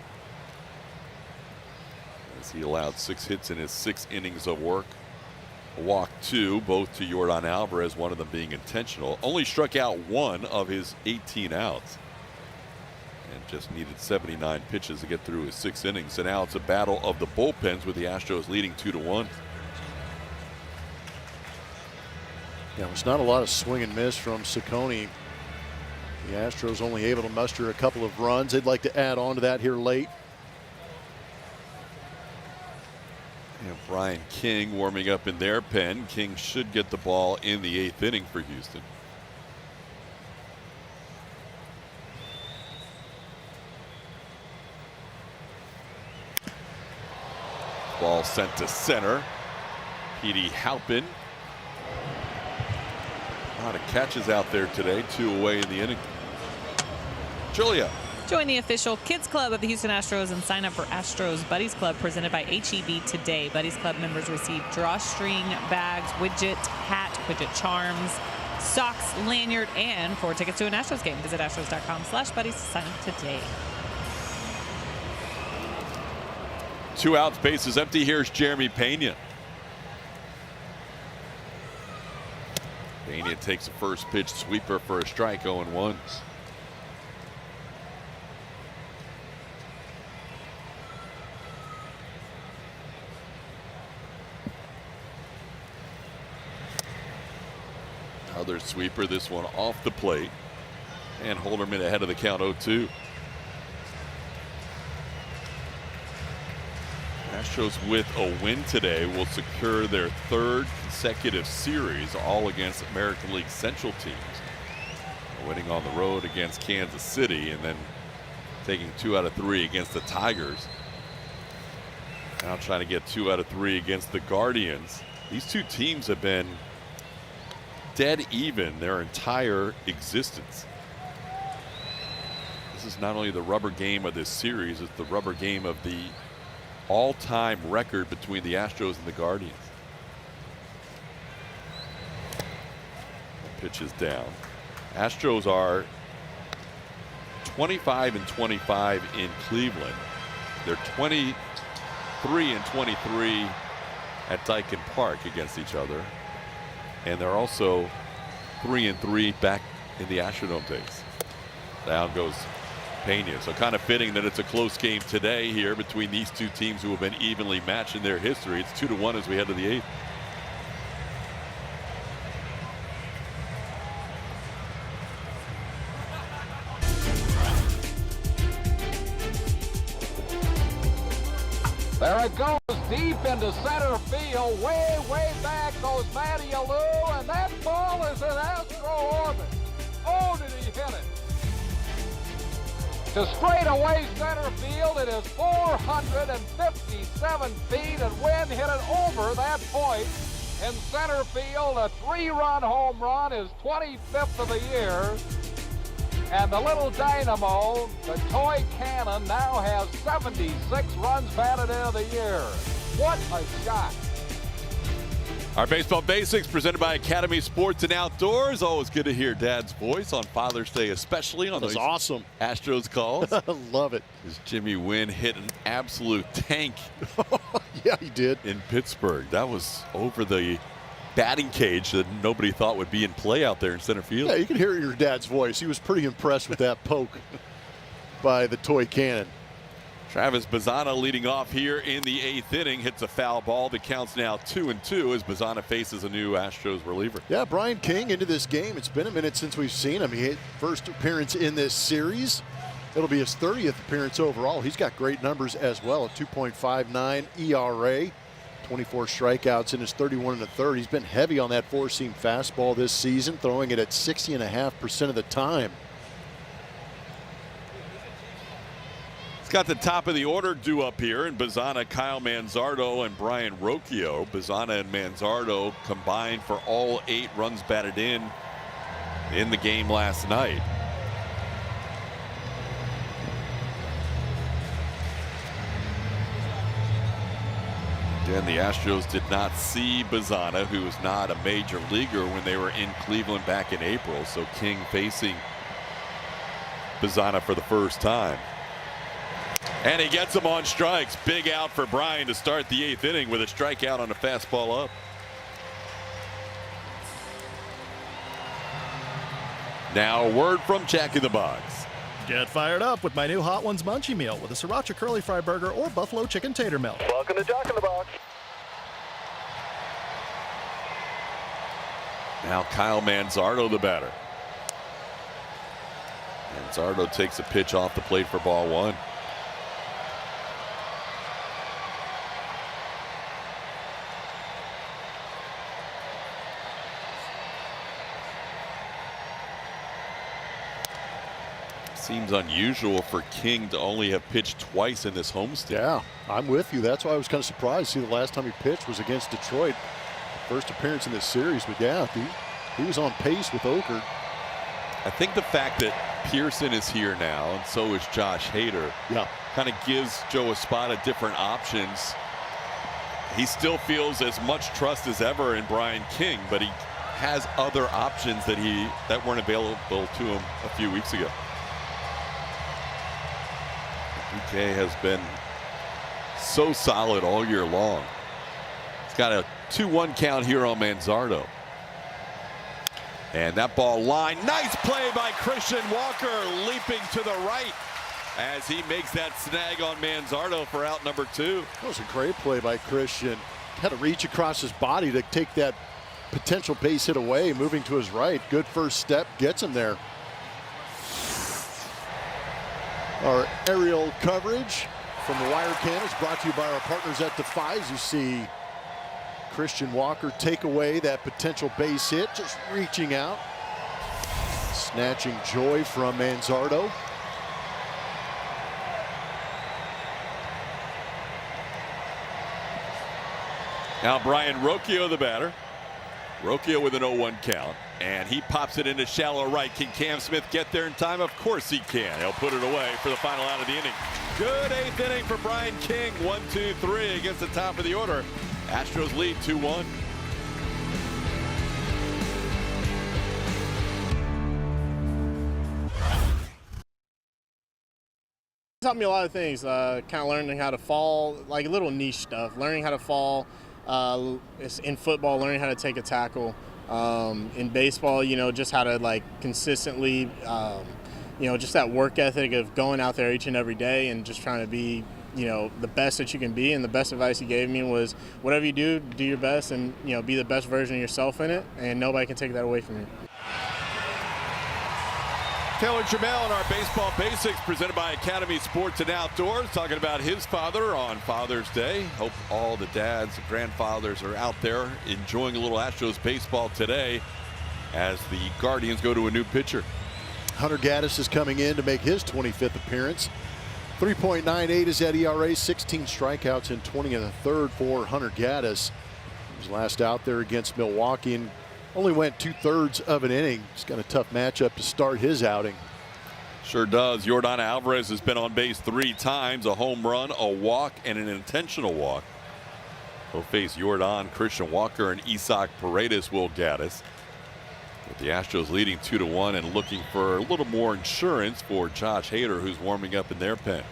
As he allowed 6 hits in his 6 innings of work. A walk 2, both to Yordan Alvarez, one of them being intentional. Only struck out 1 of his 18 outs. And just needed 79 pitches to get through his 6 innings. So now it's a battle of the bullpens with the Astros leading 2-1. Yeah, it was not a lot of swing and miss from Ciccone. The Astros only able to muster a couple of runs. They'd like to add on to that here late. And Brian King warming up in their pen. King should get the ball in the 8th inning for Houston. Ball sent to center. Petey Halpin. A lot of catches out there today. 2 away in the inning. Julia. Join the official Kids Club of the Houston Astros and sign up for Astros Buddies Club presented by HEB today. Buddies Club members receive drawstring bags, widget, hat, widget charms, socks, lanyard, and 4 tickets to an Astros game. Visit astros.com/buddies to sign up today. 2 outs, bases empty. Here's Jeremy Pena. Pena takes a first pitch sweeper for a strike, 0-1. Another sweeper, this one off the plate. And Holderman ahead of the count, 0-2. Astros with a win today will secure their 3rd consecutive series, all against American League Central teams. Winning on the road against Kansas City and then taking 2 out of 3 against the Tigers. Now trying to get 2 out of 3 against the Guardians. These 2 teams have been dead even their entire existence. This is not only the rubber game of this series, it's the rubber game of the all-time record between the Astros and the Guardians. Pitch is down. Astros are 25-25 in Cleveland. They're 23-23 at Daikin Park against each other. And they're also 3-3 back in the Astrodome days. Down goes Pena. So kind of fitting that it's a close game today here between these 2 teams who have been evenly matched in their history. It's 2-1 as we head to the 8th. There it goes, deep into center field. Way, way back goes Matty Alou, and that ball is in Astro orbit. Oh, did he hit it? To straightaway center field, it is 457 feet, and Wynn hit it over that point in center field. A 3-run home run, his 25th of the year. And the little dynamo, the toy cannon, now has 76 runs batted into the year. What a shot. Our Baseball Basics presented by Academy Sports and Outdoors. Always good to hear Dad's voice on Father's Day, especially on those awesome Astros calls. I love it. As Jimmy Wynn hit an absolute tank. Yeah, he did. In Pittsburgh. That was over the batting cage that nobody thought would be in play out there in center field. Yeah, you can hear it in your dad's voice. He was pretty impressed with that poke by the toy cannon. Travis Bazzana leading off here in the 8th inning, hits a foul ball. The count's now 2-2 as Bazzana faces a new Astros reliever. Yeah, Brian King into this game. It's been a minute since we've seen him. He hit first appearance in this series. It'll be his 30th appearance overall. He's got great numbers as well, a 2.59 ERA, 24 strikeouts in his 31 1/3. He's been heavy on that four-seam fastball this season, throwing it at 60.5% of the time. He's got the top of the order due up here in Bazzana, Kyle Manzardo, and Brian Rocchio. Bazzana and Manzardo combined for all 8 runs batted in the game last night. Again, the Astros did not see Bazzana, who was not a major leaguer when they were in Cleveland back in April. So King facing Bazzana for the first time. And he gets him on strikes. Big out for Brian to start the 8th inning with a strikeout on a fastball up. Now a word from Jack in the Box. Get fired up with my new Hot Ones Munchie Meal with a Sriracha Curly Fry Burger or Buffalo Chicken Tater Melt. Welcome to Jack in the Box. Now Kyle Manzardo, the batter. Manzardo takes a pitch off the plate for ball 1. Seems unusual for King to only have pitched twice in this homestand. Yeah, I'm with you. That's why I was kind of surprised. See, the last time he pitched was against Detroit. First appearance in this series, but yeah, he was on pace with Oker. I think the fact that Pearson is here now, and so is Josh Hader, kind of gives Joe Espada different options. He still feels as much trust as ever in Brian King, but he has other options that weren't available to him a few weeks ago. PK has been so solid all year long. He's got a 2-1 count here on Manzardo. And that ball line, nice play by Christian Walker, leaping to the right as he makes that snag on Manzardo for out number 2. That was a great play by Christian. Had to reach across his body to take that potential base hit away, moving to his right. Good first step, gets him there. Our aerial coverage from the wire cam is brought to you by our partners at Defies. You see Christian Walker take away that potential base hit, just reaching out, snatching joy from Manzardo. Now Brian Rocchio, the batter. Rocchio with an 0-1 count, and he pops it into shallow right. Can Cam Smith get there in time? Of course he can. He'll put it away for the final out of the inning. Good 8th inning for Brian King. 1-2-3 against the top of the order. Astros lead 2-1. Taught me a lot of things, kind of learning how to fall, like little niche stuff, learning how to fall in football, learning how to take a tackle, in baseball, just how to like consistently, just that work ethic of going out there each and every day and just trying to be, the best that you can be. And the best advice he gave me was whatever you do your best and, be the best version of yourself in it, and nobody can take that away from you. Taylor Jamel in our Baseball Basics presented by Academy Sports and Outdoors, talking about his father on Father's Day. Hope all the dads and grandfathers are out there enjoying a little Astros baseball today as the Guardians go to a new pitcher. Hunter Gaddis is coming in to make his 25th appearance. 3.98 is that ERA, 16 strikeouts in 20 1/3 for Hunter Gaddis. He was last out there against Milwaukee and only went 2/3 of an inning. He's got a tough matchup to start his outing. Sure does. Yordan Alvarez has been on base 3 times, a home run, a walk, and an intentional walk. He'll face Yordan, Christian Walker, and Isaac Paredes will Gaddis. With the Astros leading 2-1 and looking for a little more insurance for Josh Hader, who's warming up in their pen.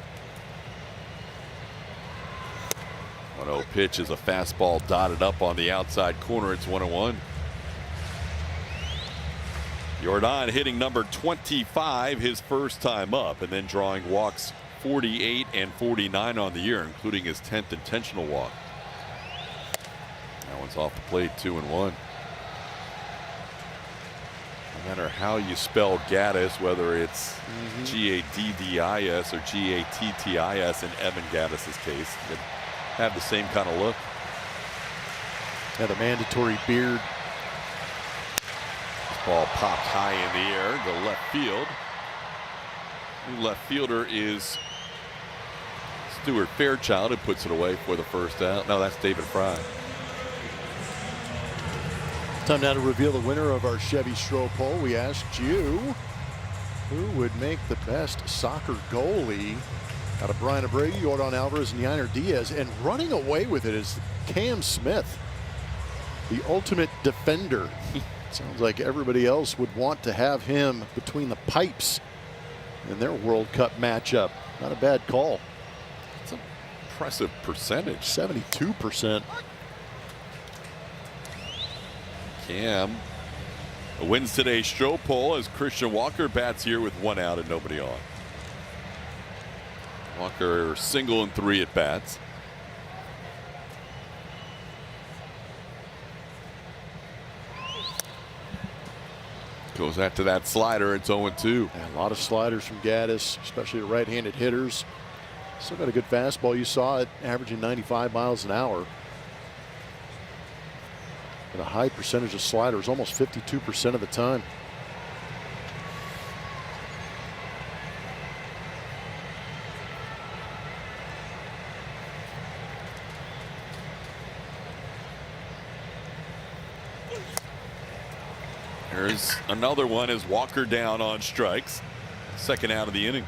1-0 pitch is a fastball dotted up on the outside corner. It's 1-1. Yordan hitting number 25 his first time up, and then drawing walks 48 and 49 on the year, including his 10th intentional walk. That one's off the plate, 2-1. No matter how you spell Gaddis, whether it's Gaddis or Gattis in Evan Gaddis' case. They have the same kind of look. Yeah, the mandatory beard. This ball popped high in the air to left field. New left fielder is Stuart Fairchild, who puts it away for the first out. No, that's David Fry. Time now to reveal the winner of our Chevy Stroh poll. We asked you who would make the best soccer goalie out of Brian Abreu, Jordan Alvarez, and Yainer Diaz. And running away with it is Cam Smith, the ultimate defender. Sounds like everybody else would want to have him between the pipes in their World Cup matchup. Not a bad call. It's an impressive percentage. 72%. Cam wins today's Stroh poll as Christian Walker bats here with 1 out and nobody on. Walker single in 3 at bats. Goes after that slider. It's 0-2. Yeah, a lot of sliders from Gaddis, especially the right-handed hitters. Still got a good fastball. You saw it averaging 95 miles an hour. A high percentage of sliders, almost 52% of the time. There's another one as Walker down on strikes. Second out of the inning.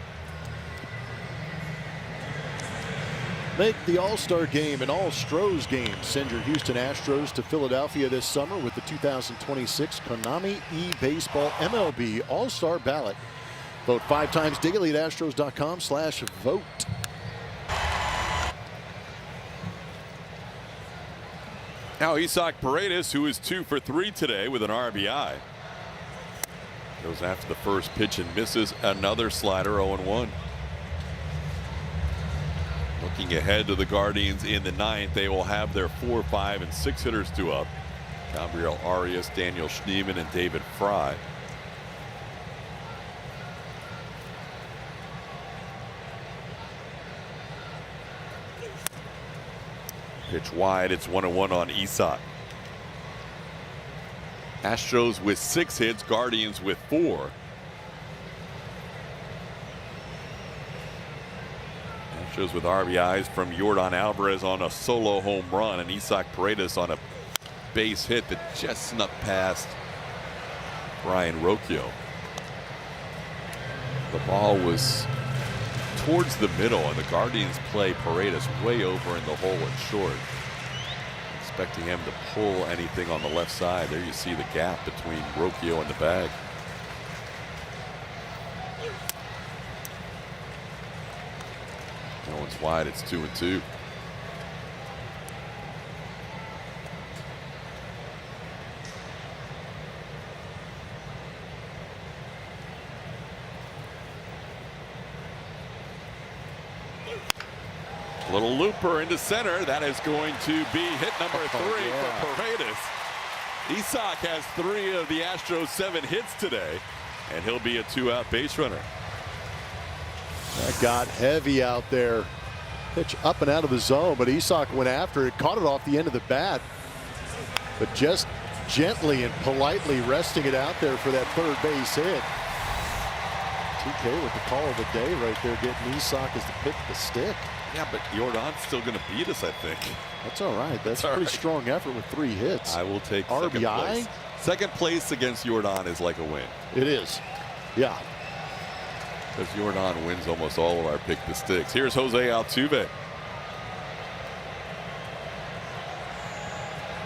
Make the All-Star Game an All-Stros game. Send your Houston Astros to Philadelphia this summer with the 2026 Konami eBaseball MLB All-Star Ballot. Vote 5 times daily at astros.com/vote. Now Isaac Paredes, who is 2 for 3 today with an RBI. Goes after the first pitch and misses. Another slider, 0-1. Looking ahead to the Guardians in the 9th, they will have their 4, 5, and 6 hitters due up. Gabriel Arias, Daniel Schneemann, and David Fry. Pitch wide, it's 1-1 on Isaac. Astros with 6 hits, Guardians with 4. Astros with RBIs from Jordan Alvarez on a solo home run and Isaac Paredes on a base hit that just snuck past Brian Rocchio. The ball was towards the middle and the Guardians play Paredes way over in the hole and short. Expecting him to pull anything on the left side. There you see the gap between Rocchio and the bag. That one's wide. It's 2-2. Little looper into center. That is going to be hit number 3 for Paredes. Isaac has 3 of the Astros' 7 hits today, and he'll be a 2-out base runner. That got heavy out there. Pitch up and out of the zone, but Isaac went after it, caught it off the end of the bat, but just gently and politely resting it out there for that third base hit. TK with the call of the day right there, getting Isaac as the pick the stick. Yeah, but Jordan's still going to beat us, I think. That's all right. That's a pretty strong effort with 3 hits. I will take RBI. Second place against Jordan is like a win. It is. Yeah. Because Jordan wins almost all of our pick the sticks. Here's Jose Altuve.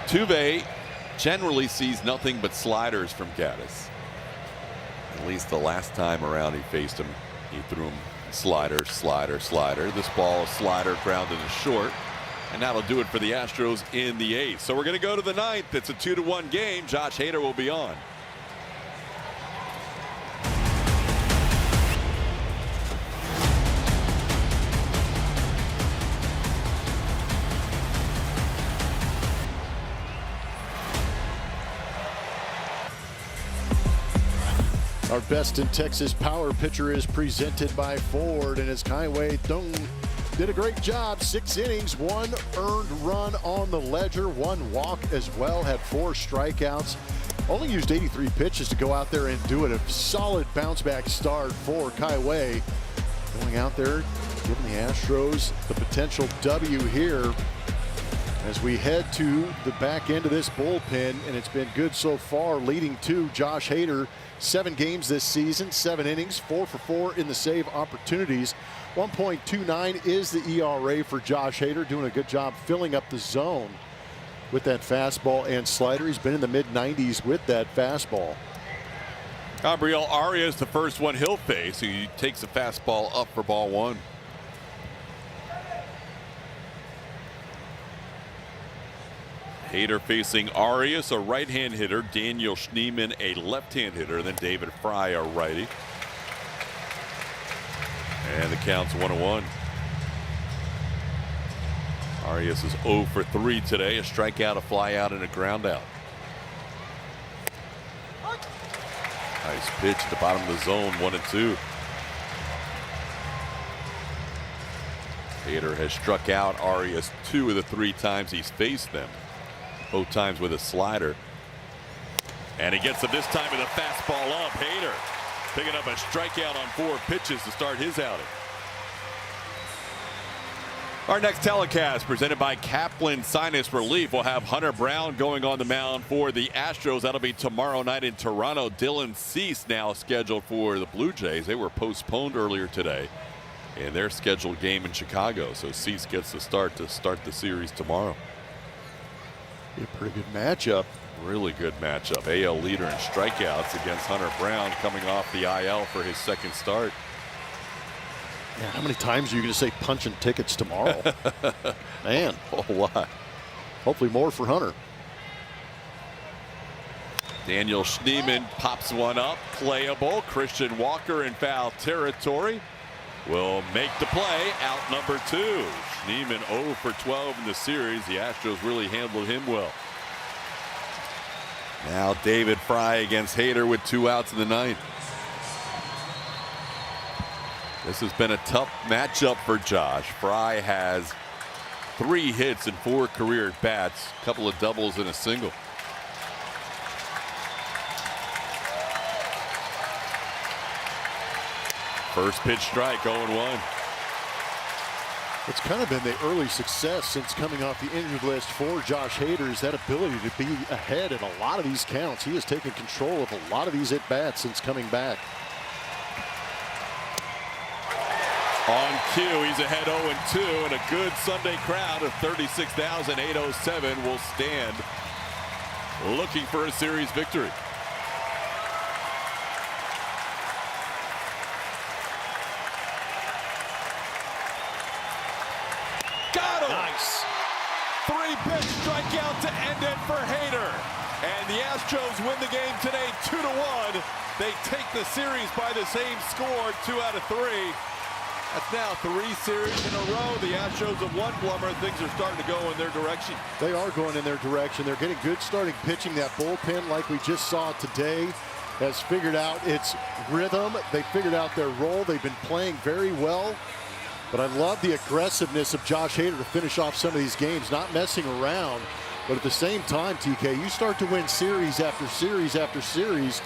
Altuve generally sees nothing but sliders from Gaddis. At least the last time around he faced him, he threw him slider, slider, slider. This ball, slider, grounded to short. And that'll do it for the Astros in the 8th. So we're going to go to the 9th. It's a 2-1 game. Josh Hader will be on. Our Best in Texas Power Pitcher is presented by Ford, and as Kaiwei Dong did a great job. 6 innings, 1 earned run on the ledger, 1 walk as well, had 4 strikeouts. Only used 83 pitches to go out there and do it. A solid bounce back start for Kaiwei. Going out there, giving the Astros the potential W here as we head to the back end of this bullpen, and it's been good so far, leading to Josh Hader. 7 games this season, 7 innings, 4 for 4 in the save opportunities. 1.29 is the ERA for Josh Hader, doing a good job filling up the zone with that fastball and slider. He's been in the mid-90s with that fastball. Gabriel Arias, the first one he'll face. He takes a fastball up for ball 1. Hader facing Arias, a right-hand hitter. Daniel Schneemann, a left-hand hitter. And then David Fry, a righty. And the count's 1-1. Arias is 0 for 3 today. A strikeout, a flyout, and a ground out. Nice pitch at the bottom of the zone, 1-2. Hader has struck out Arias 2 of the 3 times he's faced them. Both times with a slider. And he gets him this time with a fastball up. Hader picking up a strikeout on 4 pitches to start his outing. Our next telecast presented by Kaplan Sinus Relief. We'll have Hunter Brown going on the mound for the Astros. That'll be tomorrow night in Toronto. Dylan Cease now scheduled for the Blue Jays. They were postponed earlier today in their scheduled game in Chicago. So Cease gets the start the series tomorrow. Be a pretty good matchup. Really good matchup. AL leader in strikeouts against Hunter Brown, coming off the IL for his 2nd start. Yeah, how many times are you going to say punching tickets tomorrow? Man, a whole lot. Hopefully more for Hunter. Daniel Schneemann pops one up, playable. Christian Walker in foul territory will make the play, out number 2. Schneemann 0 for 12 in the series. The Astros really handled him well. Now David Fry against Hader with 2 outs in the 9th. This has been a tough matchup for Josh. Fry has 3 hits in 4 career at bats, a couple of doubles and a single. First pitch strike, 0-1. It's kind of been the early success since coming off the injured list for Josh Hader, is that ability to be ahead in a lot of these counts. He has taken control of a lot of these at-bats since coming back. On cue, he's ahead 0-2, and a good Sunday crowd of 36,807 will stand looking for a series victory. Got him! Nice. 3-pitch strikeout to end it for Hader. And the Astros win the game today 2-1. They take the series by the same score, 2 out of 3. That's now 3 series in a row. The Astros have won, Blummer. Things are starting to go in their direction. They are going in their direction. They're getting good starting pitching. That bullpen, like we just saw today, has figured out its rhythm. They figured out their role. They've been playing very well. But I love the aggressiveness of Josh Hader to finish off some of these games, not messing around. But at the same time, TK, you start to win series after series after series.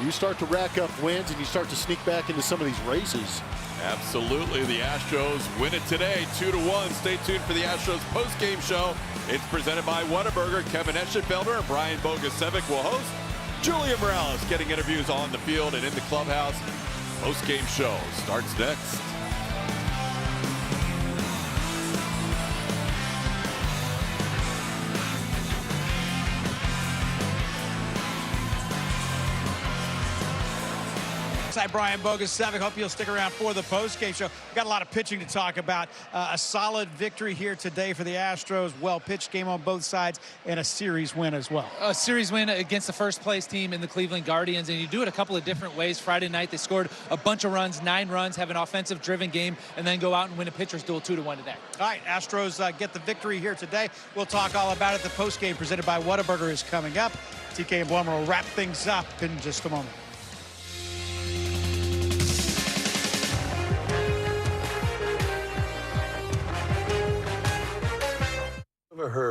You start to rack up wins and you start to sneak back into some of these races. Absolutely. The Astros win it today, 2-1. Stay tuned for the Astros post-game show. It's presented by Whataburger. Kevin Eschenfelder and Brian Bogusevic will host. Julia Morales getting interviews on the field and in the clubhouse. Post-game show starts next. Hi, Brian Bogusevic. Hope you'll stick around for the post-game show. We've got a lot of pitching to talk about. A solid victory here today for the Astros. Well-pitched game on both sides and a series win as well. A series win against the first-place team in the Cleveland Guardians, and you do it a couple of different ways. Friday night, they scored a bunch of runs, 9 runs, have an offensive-driven game, and then go out and win a pitcher's duel 2-1 today. All right, Astros get the victory here today. We'll talk all about it. The post-game presented by Whataburger is coming up. TK and Blummer will wrap things up in just a moment. ever heard